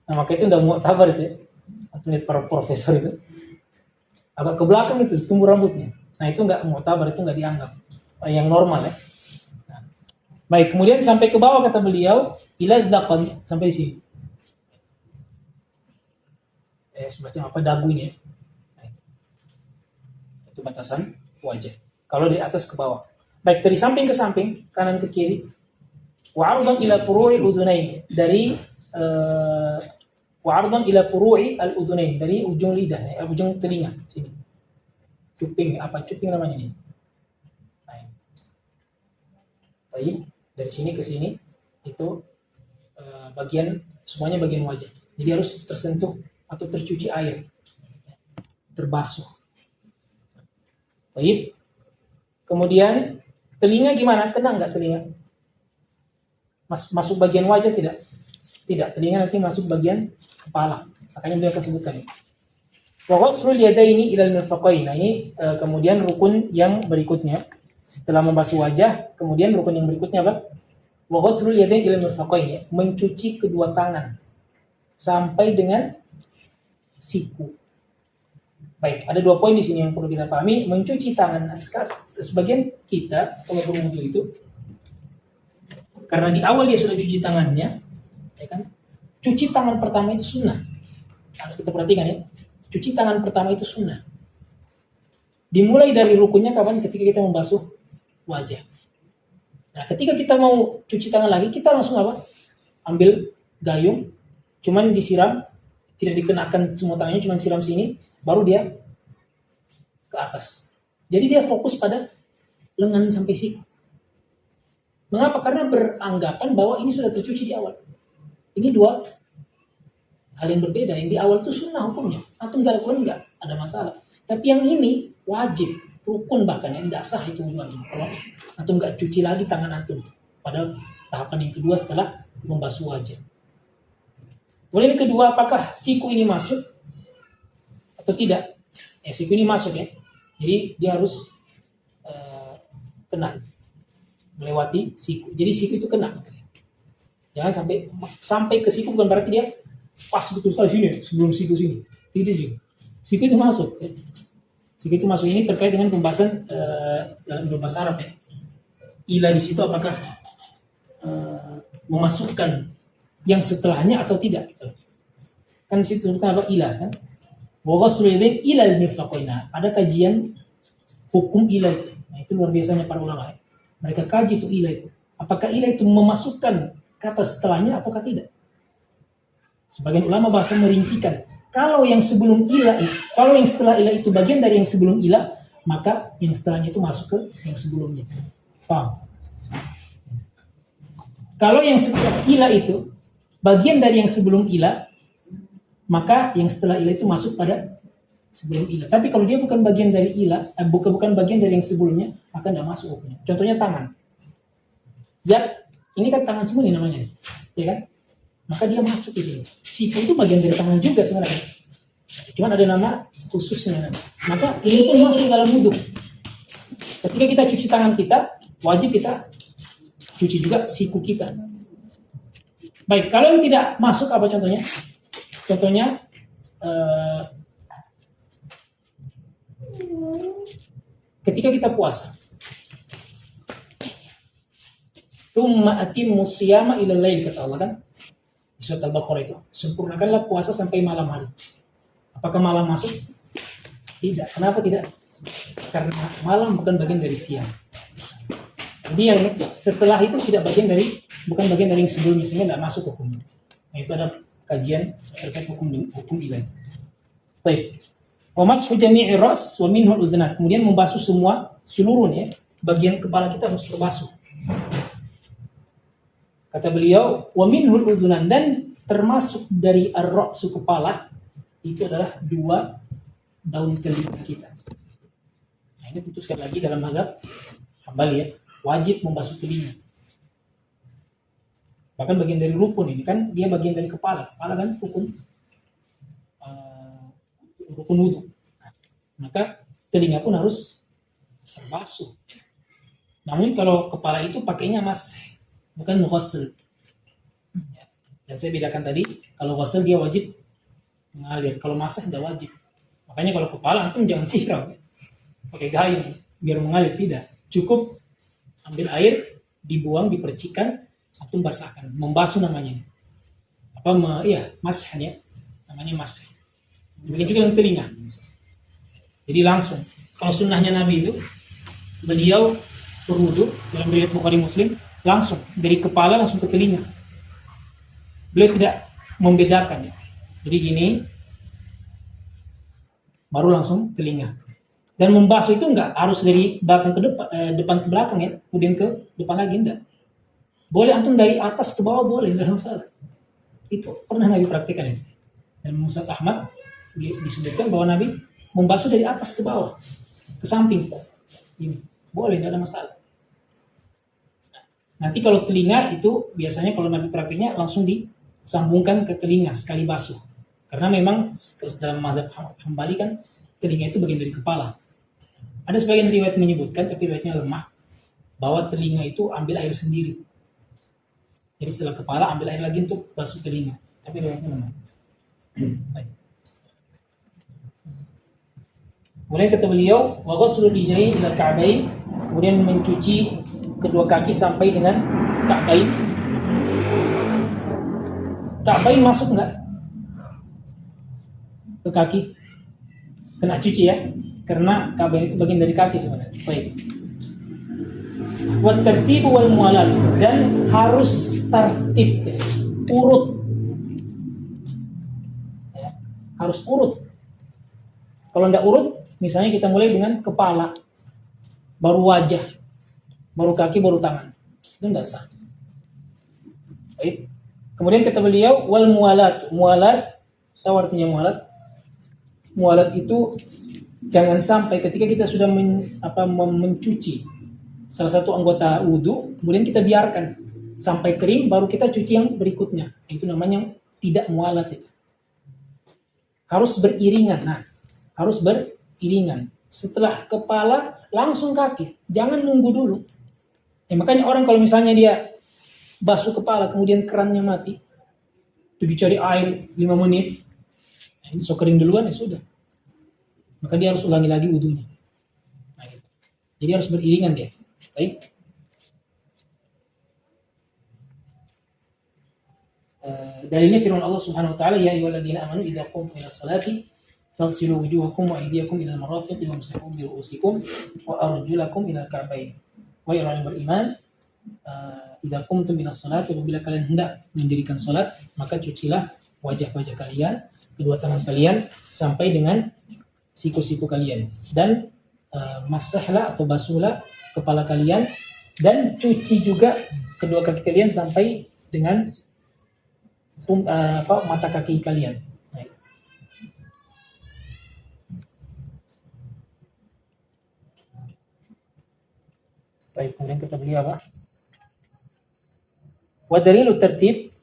Nah, maka itu udah mu'tabar itu ya. Antum lihat para profesor itu. Agak ke belakang itu tumbuh rambutnya. Nah, itu enggak mu'tabar, itu enggak dianggap yang normal ya. Nah, baik, kemudian sampai ke bawah kata beliau ila dzaqan, sampai di sini. Semacam dagu ini ya. Nah, itu batasan wajah. Kalau dari atas ke bawah. Baik, dari samping ke samping, kanan ke kiri. Wa 'ardan ila furu'i udhunain, dari wa 'ardan ila furu'i al-udhunain, dari ujung lidah, ujung telinga sini. Cuping namanya ini. Nah, baik, dari sini ke sini itu semuanya bagian wajah. Jadi harus tersentuh atau tercuci air, terbasuh. Baik. Kemudian telinga gimana? Kena nggak telinga? Masuk bagian wajah tidak? Tidak. Telinga nanti masuk bagian kepala. Makanya beliau akan sebutkan ini. Wa ghuslul yadaini ilal mirfaqain. Nah, ini kemudian rukun yang berikutnya. Setelah membasuh wajah, kemudian rukun yang berikutnya apa? Wa ghuslul yadaini ilal mirfaqain, ya, mencuci kedua tangan sampai dengan siku. Baik, ada 2 poin di sini yang perlu kita pahami. Mencuci tangan, sebagian kita kalau berwudu itu, karena di awal dia sudah cuci tangannya, ya kan? Cuci tangan pertama itu sunnah. Harus kita perhatikan ya. Cuci tangan pertama itu sunnah. Dimulai dari rukunnya kapan? Ketika kita membasuh wajah. Nah, ketika kita mau cuci tangan lagi, kita langsung ambil gayung, cuman disiram, tidak dikenakan semua tangannya, cuman siram sini, baru dia ke atas. Jadi dia fokus pada lengan sampai siku. Mengapa? Karena beranggapan bahwa ini sudah tercuci di awal. Ini 2 hal yang berbeda. Yang di awal itu sunnah hukumnya. Antum nggak lakukan nggak ada masalah. Tapi yang ini wajib, rukun bahkan yang nggak sah itu antum. Kalau antum nggak cuci lagi tangan antum pada tahapan yang kedua setelah membasuh wajah. Kemudian yang kedua, apakah siku ini masuk atau tidak? Siku ini masuk ya. Jadi dia harus kena, melewati siku. Jadi siku itu kena. Jangan sampai ke siku, bukan berarti dia pas betul sekali sini, sebelum siku sini. Tidak juga. Siku itu masuk. Ya. Siku itu masuk, ini terkait dengan pembahasan dalam bahasa Arab ya. Ila di situ apakah memasukkan yang setelahnya atau tidak gitu. Kan situ apa ila kan? Wa ghuslul yadain ila al-mirfaqain. Ada kajian hukum ila itu. Nah, itu luar biasanya para ulama ya. Mereka kaji itu ila itu. Apakah ila itu memasukkan kata setelahnya ataukah tidak? Sebagian ulama bahasa merincikan. Kalau yang sebelum ila, kalau yang setelah ila itu bagian dari yang sebelum ila, maka yang setelahnya itu masuk ke yang sebelumnya. Paham? Kalau yang setelah ila itu bagian dari yang sebelum ila, maka yang setelah ila itu masuk pada sebelum ila. Tapi kalau dia bukan bagian dari ila, bukan bagian dari yang sebelumnya, maka tidak masuk hukumnya. Contohnya tangan. Ya, ini kan tangan semua nih namanya, ya kan? Maka dia masuk di sini. Siku itu bagian dari tangan juga sebenarnya. Cuma ada nama khususnya. Maka ini pun masuk dalam wudhu. Ketika kita cuci tangan kita, wajib kita cuci juga siku kita. Baik, kalau yang tidak masuk apa contohnya? Contohnya ketika kita puasa. Tsumma atimmus siyama ilal lail, kata Allah kan di surat Al-Baqarah itu. Sempurnakanlah puasa sampai malam hari. Apakah malam masuk? Tidak. Kenapa tidak? Karena malam bukan bagian dari siang. Jadi yang setelah itu tidak bagian dari, bukan bagian dari yang sebelumnya, sehingga tidak masuk hukumnya. Nah, itu ada kajian terkait hukum ilahi. Baik. Wa mashu jami'i ras wa minhu al-udhunat. Kemudian membasuh semua seluruhnya, bagian kepala kita harus terbasuh. Kata beliau, wa minhu al-udhunan, dan termasuk dari ar-ra'su kepala itu adalah 2 daun telinga kita. Nah, ini tentu sekali lagi dalam mazhab Hambali ya, wajib membasuh telinga. Bahkan bagian dari rukun ini kan dia bagian dari kepala. Kepala kan rukun wudhu. Nah, maka telinga pun harus terbasuh. Namun kalau kepala itu pakainya mas, bukan mughassil. Ya. Dan saya bedakan tadi, kalau ghassil dia wajib mengalir, kalau masak tidak wajib. Makanya kalau kepala antum jangan siram pakai gayung biar mengalir, tidak. Cukup ambil air, dibuang, dipercikan, antum basahkan. Membasuh namanya. Masah ya. Namanya masah. Demikian juga dengan telinga. Jadi langsung. Kalau sunnahnya Nabi itu, beliau berwudu dalam riwayat Bukhari Muslim, langsung dari kepala langsung ke telinga. Beliau tidak membedakan ya. Jadi gini, baru langsung telinga. Dan membasuh itu enggak harus dari belakang ke depan ke belakang ya, kemudian ke depan lagi, enggak. Boleh antum dari atas ke bawah, boleh, tidak ada masalah. Itu pernah Nabi praktikkan itu. Dan Musnad Ahmad disebutkan bahwa Nabi membasuh dari atas ke bawah, ke samping. Ini boleh, tidak ada masalah. Nanti kalau telinga itu biasanya kalau Nabi praktiknya langsung disambungkan ke telinga sekali basuh. Karena memang dalam mazhab Hambali kan telinga itu bagian dari kepala. Ada sebagian riwayat menyebutkan, tapi riwayatnya lemah, bahwa telinga itu ambil air sendiri. Jadi setelah kepala ambil air lagi untuk basuh telinga. Tapi riwayatnya lemah. Kemudian kata beliau, wa ghuslu rijlain ila ka'bain, kemudian mencuci kedua kaki sampai dengan ka'bain. Ka'bain masuk enggak ke kaki? Kena cuci ya, karena ka'bain itu bagian dari kaki sebenarnya. Baik. Wa tartib wal muwalat, dan harus tertib, urut. Ya, harus urut. Kalau enggak urut, misalnya kita mulai dengan kepala, baru wajah, baru kaki, baru tangan. Itu enggak sah. Baik. Kemudian kata beliau, wal muwalat. Muwalat, tahu artinya muwalat? Muwalat itu jangan sampai ketika kita sudah mencuci salah satu anggota wudu, kemudian kita biarkan sampai kering, baru kita cuci yang berikutnya. Itu namanya tidak muwalat itu. Harus beriringan. Nah, harus beriringan. Setelah kepala langsung kaki, jangan nunggu dulu. Makanya orang kalau misalnya dia basuh kepala kemudian kerannya mati, pergi cari air 5 menit, nah, ini so kering duluan ya sudah, maka dia harus ulangi lagi wudunya. Nah, gitu. Jadi harus beriringan dia. Baik. Dalilnya firman Allah Subhanahu wa taala, ya ayyuhalladzina amanu idza qumtum ilas salati faghsilu wujuhakum wa aydiyakum ilal marafiqi wamsahu bi ru'usikum wa arjulakum ilal ka'bayn. Wahai orang yang beriman, idza qumtum ilas salati, apabila kalian hendak mendirikan salat, maka cucilah wajah-wajah kalian, kedua tangan kalian sampai dengan siku-siku kalian, dan masahlah atau basuhlah kepala kalian, dan cuci juga kedua kaki kalian sampai dengan mata kaki kalian. Nah, itu. Baik, kemudian kita beli apa? Wa dalilu tertib,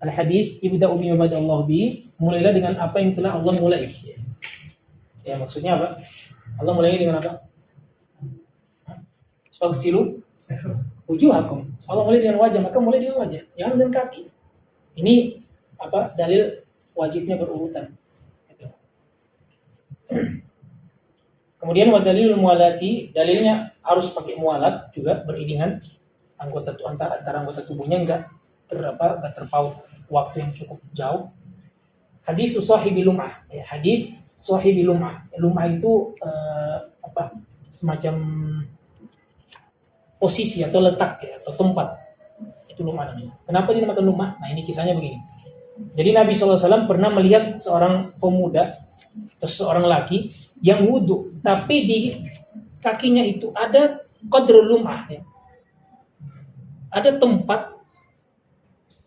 Al-hadis ibda'u bima bada Allah bi, mulailah dengan apa yang telah Allah mulai. Ya, maksudnya apa? Allah mulai dengan apa? Fagsilu wujuhakum. Allah mulai dengan wajah, maka mulai dengan wajah, jangan dengan kaki. Ini apa? Dalil wajibnya berurutan. Gitu. Kemudian wadalilul mualati, dalilnya harus pakai mualat juga beriringan anggota antara anggota tubuhnya enggak terpaut waktu yang cukup jauh. Hadis sahibi lum'ah, ya, hadis sahibi lum'ah. Lum'ah itu semacam posisi atau letak ya, atau tempat. Itu lum'ah namanya. Kenapa dinamakan lum'ah? Nah, ini kisahnya begini. Jadi Nabi SAW pernah melihat seorang pemuda atau seorang laki yang wudhu, tapi di kakinya itu ada qadrul lum'ah ya. Ada tempat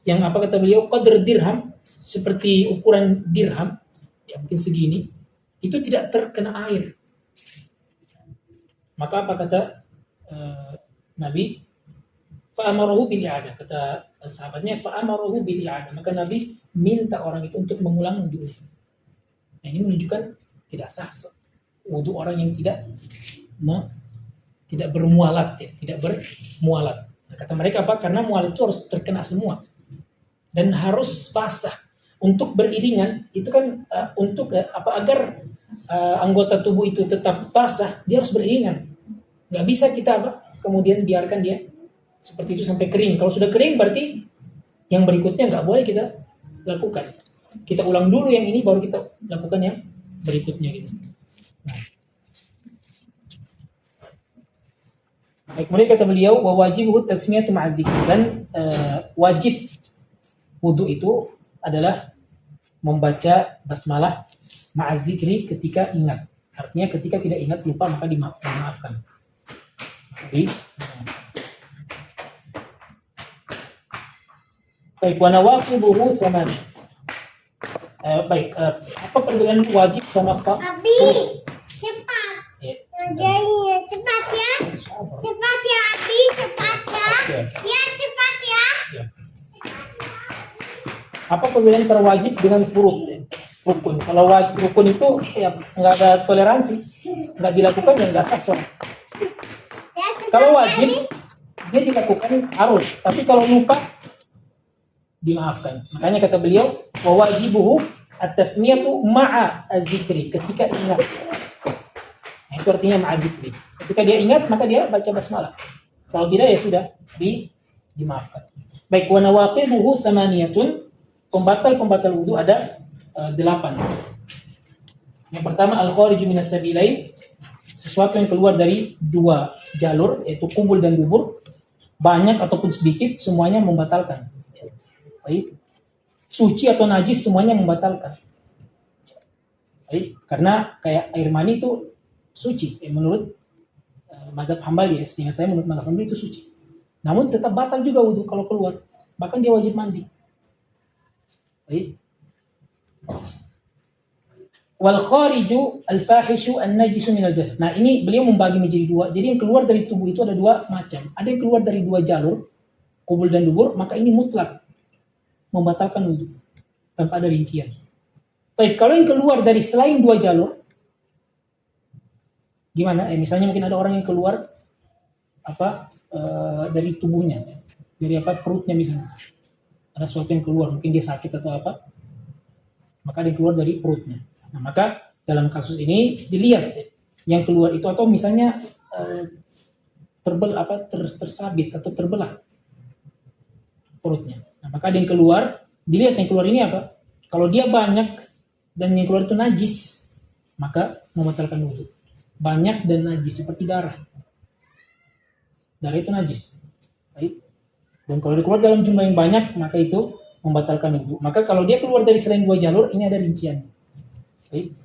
yang apa kata beliau, qadr dirham, seperti ukuran dirham ya, mungkin segini, itu tidak terkena air. Maka apa kata Nabi, fa'amarahu bil i'adah, kata sahabatnya, fa'amarahu bil i'adah, maka Nabi minta orang itu untuk mengulang wudhu. Nah, ini menunjukkan tidak sah wudhu orang yang tidak bermualat ya, tidak bermualat. Nah, kata mereka apa? Karena mualat itu harus terkena semua dan harus basah. Untuk beriringan itu kan agar anggota tubuh itu tetap basah, dia harus beriringan. Nggak bisa kita kemudian biarkan dia seperti itu sampai kering. Kalau sudah kering berarti yang berikutnya nggak boleh kita lakukan. Kita ulang dulu yang ini baru kita lakukan yang berikutnya gitu. Nah. Baik, kemudian kata beliau wa wajibu tasmiyatu ma'adzikr, dan wajib wudu itu adalah membaca basmalah ma'adzikri ketika ingat. Artinya ketika tidak ingat, lupa, maka dimaafkan. Jadi baik, wa nawaqibuhu thamani. Apa perbedaan wajib sama Abi, cepat. Kerjanya cepat ya. Cepat ya, Abi, cepat ya. Ya, cepat ya. Apa perbedaan antara wajib dengan furud? Rukun. Kalau rukun itu ya nggak ada toleransi, nggak dilakukan ya nggak sah. Ya, cepat Kalau ya, wajib dia dilakukan harus, tapi kalau lupa dimaafkan. Makanya kata beliau, wa wajibuhu at-tasmiyatu ma'a az-zikri, ketika ingat. Nah, itu artinya ma'a zikri. Ketika dia ingat maka dia baca basmalah. Kalau tidak ya sudah dimaafkan. Baik, wa nawaqibuhu samaniyatun, pembatal wudu ada 8. Yang pertama al-khariju minas sabilain, sesuatu yang keluar dari 2 jalur, yaitu kubul dan dubur, banyak ataupun sedikit semuanya membatalkan. Baik. Suci atau najis semuanya membatalkan. Baik. Karena kayak air mani itu suci menurut mazhab Hambali ya. Sehingga saya menurut mazhab Hambali itu suci. Namun tetap batal juga wudu kalau keluar. Bahkan dia wajib mandi. Baik. Wal khariju al fahishu an najisu minal jasad. Nah, ini beliau membagi menjadi 2. Jadi yang keluar dari tubuh itu ada 2 macam. Ada yang keluar dari 2 jalur, kubul dan dubur, maka ini mutlak membatalkan wudu tanpa ada rincian. Tapi kalau yang keluar dari selain 2 jalur, gimana? Misalnya mungkin ada orang yang keluar dari tubuhnya, dari perutnya misalnya. Ada sesuatu yang keluar, mungkin dia sakit atau apa, maka dia keluar dari perutnya. Nah, maka dalam kasus ini dilihat yang keluar itu, atau misalnya tersabit atau terbelah perutnya. Nah, maka ada yang keluar, dilihat yang keluar ini apa? Kalau dia banyak dan yang keluar itu najis, maka membatalkan wudu. Banyak dan najis seperti darah. Darah itu najis. Baik. Dan kalau dia keluar dalam jumlah yang banyak, maka itu membatalkan wudu. Maka kalau dia keluar dari selain 2 jalur, ini ada rincian. Baik.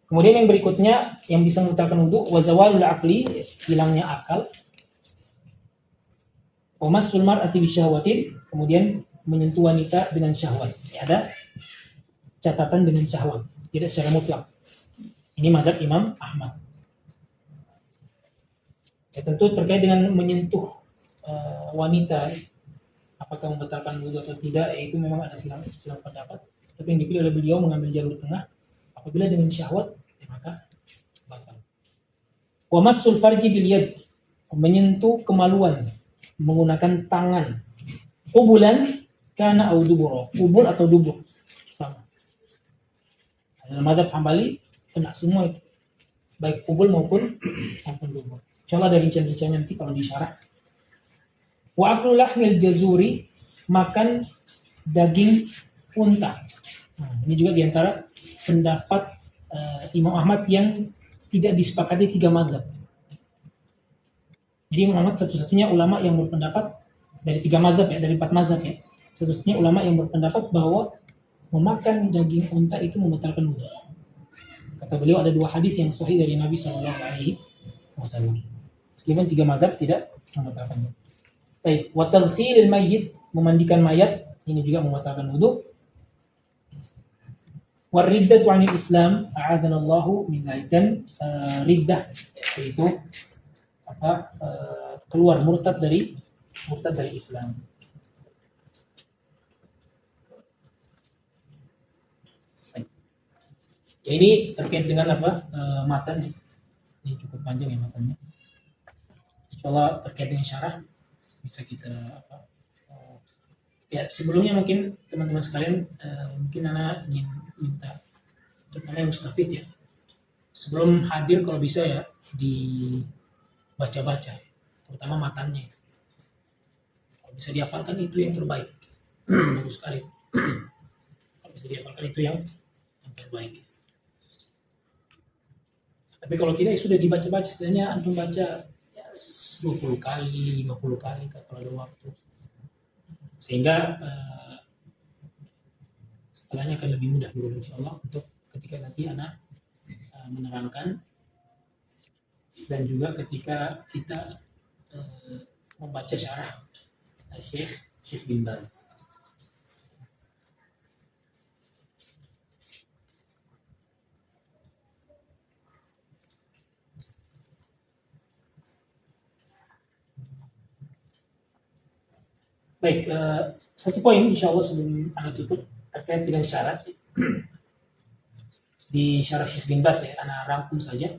Kemudian yang berikutnya yang bisa membatalkan wudu, wa zawalul aqli, hilangnya akal. Masul mar'ati bisyahwatin, kemudian menyentuh wanita dengan syahwat. Ya, ada catatan dengan syahwat, tidak secara mutlak. Ini mazhab Imam Ahmad. Ya, tentu terkait dengan menyentuh wanita apakah membatalkan wudhu atau tidak, itu memang ada silang pendapat. Tapi yang dipilih oleh beliau mengambil jalur tengah. Apabila dengan syahwat, ya maka batal. Wa massul farji bil yad, menyentuh kemaluan menggunakan tangan. Qubulan kana au dubur, kubur atau dubur sama. Dalam mazhab Hambali kena semua itu, baik kubul maupun dubur. Insyaallah dari rincian-rinciannya nanti kalau disyarah. Wa aklu lahmil jazuri, makan daging unta. Nah, ini juga diantara pendapat Imam Ahmad yang tidak disepakati 3 mazhab. Jadi Imam Ahmad satu-satunya ulama yang berpendapat dari 3 mazhab ya, dari 4 mazhab ya, satu-satunya ulama yang berpendapat bahwa memakan daging unta itu membatalkan wudhu. Kata beliau ada 2 hadis yang sahih dari Nabi SAW. Meskipun 3 mazhab tidak membatalkan wudhu. Baik, wa taghsilil mayyit, memandikan mayat, ini juga membatalkan wudhu. Wa riddatu 'anil Islam, a'adhanallahu min dzalik, dan riddah yaitu keluar murtad dari Islam. Baik. Ya, ini terkait dengan matan ya. Ini cukup panjang ya matanya. Insyaallah terkait dengan syarah bisa kita ya, sebelumnya mungkin teman-teman sekalian mungkin Ana ingin minta terutama mustafid ya, sebelum hadir kalau bisa ya dibaca-baca, terutama matanya itu. Kalau bisa dihafalkan itu yang terbaik. Bagus sekali itu. Kalau bisa dihafalkan itu yang terbaik. Tapi kalau tidak ya sudah dibaca-baca, setidaknya antum baca 20 kali, 50 kali kalau ada waktu. Sehingga setelahnya akan lebih mudah dulu insyaallah untuk ketika nanti anak menerangkan, dan juga ketika kita membaca syarah Syekh bin Baz. Baik, satu poin insyaallah sebelum Ana tutup terkait dengan syarat. Di syarah Syekh bin Baz ya, Ana rangkum saja.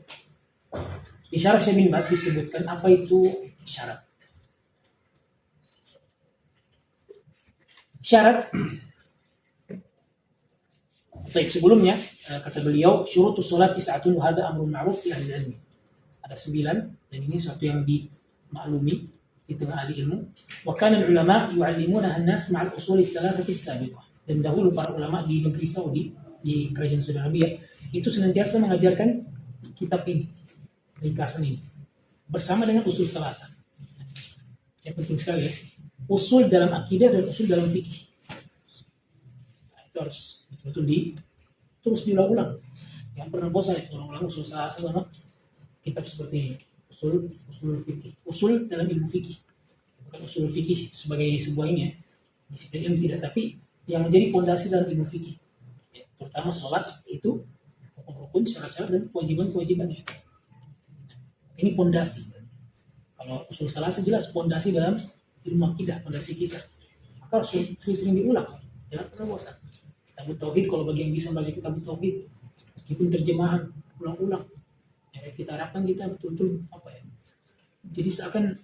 Di syarah Syekh bin Baz disebutkan apa itu syarat. Syarat. Baik, sebelumnya kata beliau syurutus sholati sa'atun wa hadza amrun ma'ruf fi ahli ilmi. Ada 9 dan ini sesuatu yang dimaklumi di tengah ahli ilmu. Wa kana ulama yu'allimuna an-nas ma'al usul ats-tsalatsati as-sabiqah. Dan dahulu para ulama di negeri Saudi, di kerajaan Saudi Arabia, itu senantiasa mengajarkan kitab ini, ringkasan ini, bersama dengan usul salasa. Yang penting sekali ya, usul dalam akidah dan usul dalam fikih. Nah, itu harus betul-betul terus diulang-ulang. Yang pernah bosan itu ulang-ulang usul salasa sama kitab seperti ini. Usul fikih, usul dalam ilmu fikih, bukan usul fikih sebagai sebuah ini ya, disiplin ilmu tidak, tapi yang menjadi fondasi dalam ilmu fikih, ya, terutama sholat itu rukun, syarat-syarat dan kewajiban-kewajiban. Ini fondasi. Kalau usul salasa jelas fondasi dalam ilmu akidah, fondasi kita. Maka harus sering-sering diulang, jangan pernah bosan. Kitab Tauhid, kalau bagi yang bisa baca Kitab Tauhid, meskipun terjemahan ulang-ulang. Ya, kita harapkan kita betul-betul jadi seakan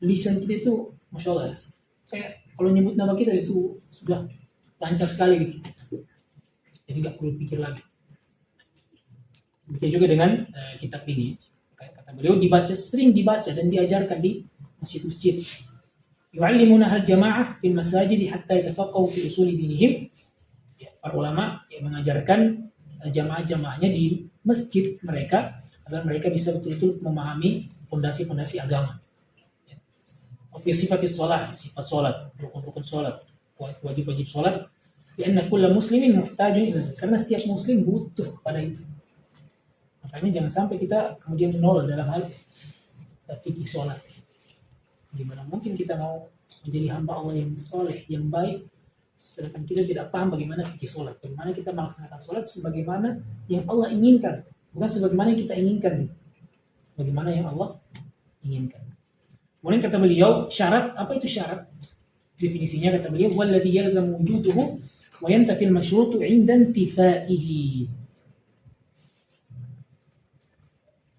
lisan kita itu masya Allah ya, kayak kalau nyebut nama kita itu sudah lancar sekali gitu, jadi nggak perlu pikir lagi. Begitu juga dengan kitab ini, kata beliau sering dibaca dan diajarkan di masjid-masjid. Yu'allimuna hal jamaah fil masajid hatta yatafaqahu fi usuli dinihim. Ya, para ulama yang mengajarkan jamaah-jamaahnya di masjid mereka agar mereka bisa betul-betul memahami fondasi-fondasi agama. Fi sifatis shalah, sifat salat, rukun-rukun salat, wajib-wajib salat. Karena kullu muslimin muhtajun ila, karena setiap muslim butuh pada itu. Makanya jangan sampai kita kemudian nol dalam hal fikih salat. Gimana mungkin kita mau menjadi hamba Allah yang soleh, yang baik, sedangkan kita tidak paham bagaimana fikih salat, bagaimana kita melaksanakan salat sebagaimana yang Allah inginkan. Bukan sebagaimana yang kita inginkan, sebagaimana yang Allah inginkan. Kemudian kata beliau, syarat, apa itu syarat? definisinya kata beliau walladzi yalzamu wujuduhu wa yantafi al-masyrutu 'inda intifaihi.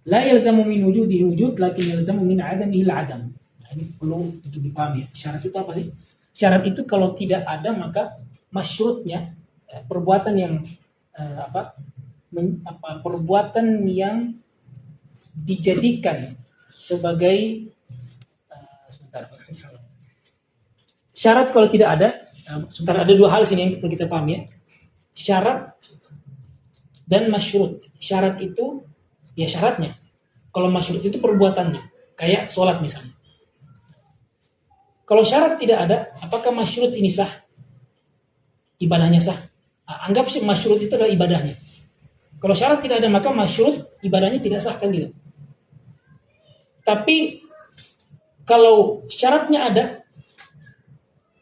La yalzamu min wujudihi wujud lakin yalzamu min 'adamihi al-'adam. Nah, ini perlu untuk dipahami ya. Syarat itu apa sih? Syarat itu kalau tidak ada maka masyrutnya perbuatan yang perbuatan yang dijadikan sebagai syarat kalau tidak ada, sebentar, ada dua hal sini yang perlu kita pahami ya. Syarat dan masyrut. Syarat itu ya syaratnya. Kalau masyrut itu perbuatannya. Kayak sholat misalnya. Kalau syarat tidak ada, apakah masyrut ini sah? Ibadahnya sah. Nah, anggap sih masyrut itu adalah ibadahnya. Kalau syarat tidak ada, maka masyrut ibadahnya tidak sah, kan gitu. Tapi kalau syaratnya ada,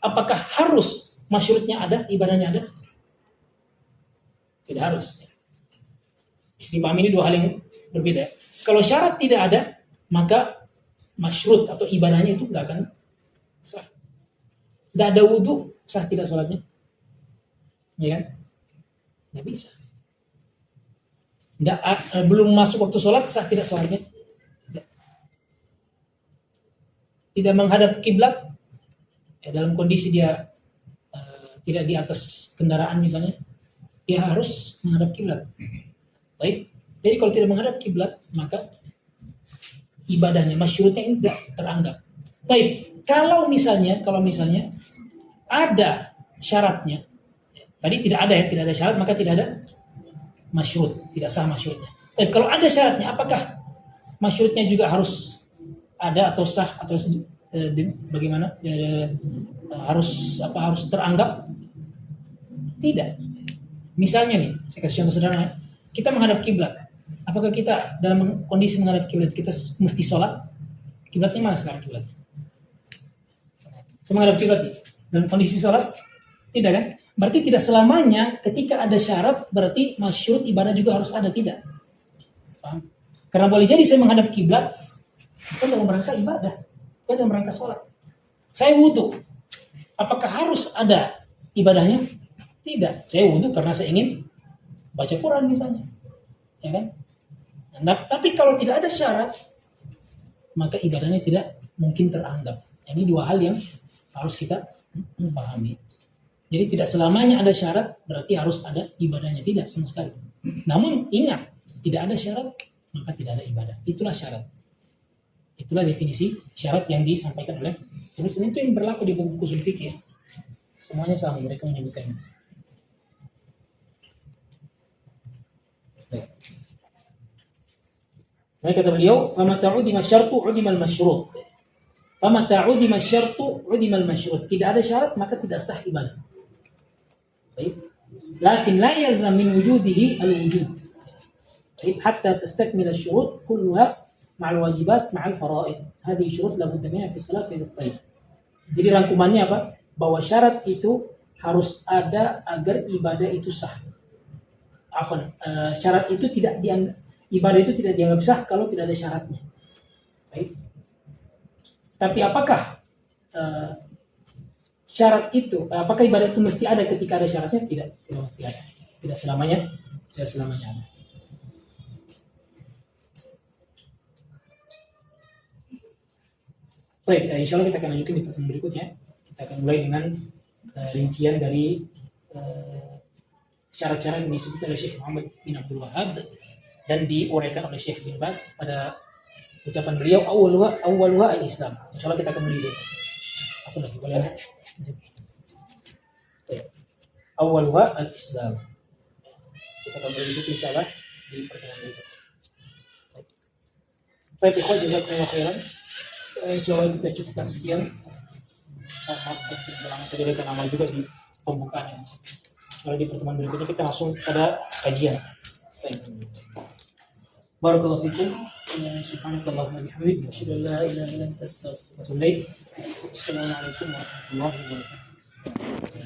apakah harus masyrutnya ada, ibadahnya ada? Tidak harus. Dipahami ini dua hal yang berbeda. Kalau syarat tidak ada, maka masyrut atau ibadahnya itu nggak akan sah. Nggak ada wudu, sah tidak sholatnya? Ya kan? Nggak bisa. Belum masuk waktu sholat, sah tidak sholatnya? Tidak menghadap kiblat, dalam kondisi dia tidak di atas kendaraan misalnya, dia harus menghadap kiblat. Baik, jadi kalau tidak menghadap kiblat, maka ibadahnya, masyrutnya ini tidak teranggap. Baik, kalau misalnya ada syaratnya, tadi tidak ada ya, tidak ada syarat, maka tidak ada masyrut, tidak sah masyrutnya. Tapi kalau ada syaratnya, apakah masyrutnya juga harus ada atau sah atau bagaimana? Harus teranggap? Tidak. Misalnya nih, saya kasih contoh sederhana. Kita menghadap kiblat. Apakah kita dalam kondisi menghadap kiblat kita mesti sholat? Kiblatnya mana sekarang kiblat? Saya menghadap kiblat nih. Dalam kondisi sholat? Tidak kan? Berarti tidak selamanya ketika ada syarat berarti masyrut ibadah juga harus ada, tidak. Paham? Karena boleh jadi saya menghadap kiblat bukan dalam rangka ibadah, bukan dalam rangka sholat. Saya wudu, apakah harus ada ibadahnya? Tidak. Saya wudu karena saya ingin baca Quran misalnya, ya kan? Nah, tapi kalau tidak ada syarat, maka ibadahnya tidak mungkin teranggap. Ini dua hal yang harus kita pahami. Jadi tidak selamanya ada syarat berarti harus ada ibadahnya, tidak sama sekali. Namun ingat, tidak ada syarat maka tidak ada ibadah. Itulah syarat. Itulah definisi syarat yang disampaikan oleh penulis. Itu yang berlaku di buku ushul fikih. Semuanya sama, mereka menyebutkan itu. Nah, kata beliau, "Fama ta'udima syartu 'udimal masyrut." Fama ta'udima syartu 'udimal masyrut. Tidak ada syarat maka tidak sah ibadah. Baik. Lakin la yalzam min wujudihi al-wujud. Baik, hatta tastakmil asy-syurut kulluha ma'al wajibat ma'al fara'id. Hadhihi syurut la budda minha fi shalat fi at-tayyib. Jadi rangkumannya apa? Bahwa syarat itu harus ada agar ibadah itu sah. Syarat itu tidak dianggap, ibadah itu tidak dianggap sah kalau tidak ada syaratnya. Baik. Tapi apakah syarat itu, apakah ibadah itu mesti ada ketika ada syaratnya? Tidak mesti ada. Tidak selamanya ada. Baik, insya Allah kita akan lanjutkan di pertemuan berikutnya. Kita akan mulai dengan rincian dari syarat-syarat yang disebut oleh Syekh Muhammad bin Abdul Wahhab dan diuraikan oleh Syekh bin Baz pada ucapan beliau awwaluha al-Islam. Insya Allah kita akan mulai dari situ. Awwaluha al-Islam. Kita akan mulai dari situ insya Allah di pertemuan berikutnya. Baik, ikhwan jazakumullah khairan. Insya Allah kita cukupkan sekian. Maaf terlalu terjadikan amal juga di pembukaan. Kalau di pertemuan berikutnya kita langsung pada kajian. Barakallahu fikum. Subhanakallahumma wa bihamdika asyhadu an la ilaha illa anta astaghfiruka wa atubu ilaik. Assalamualaikum warahmatullahi wabarakatuh.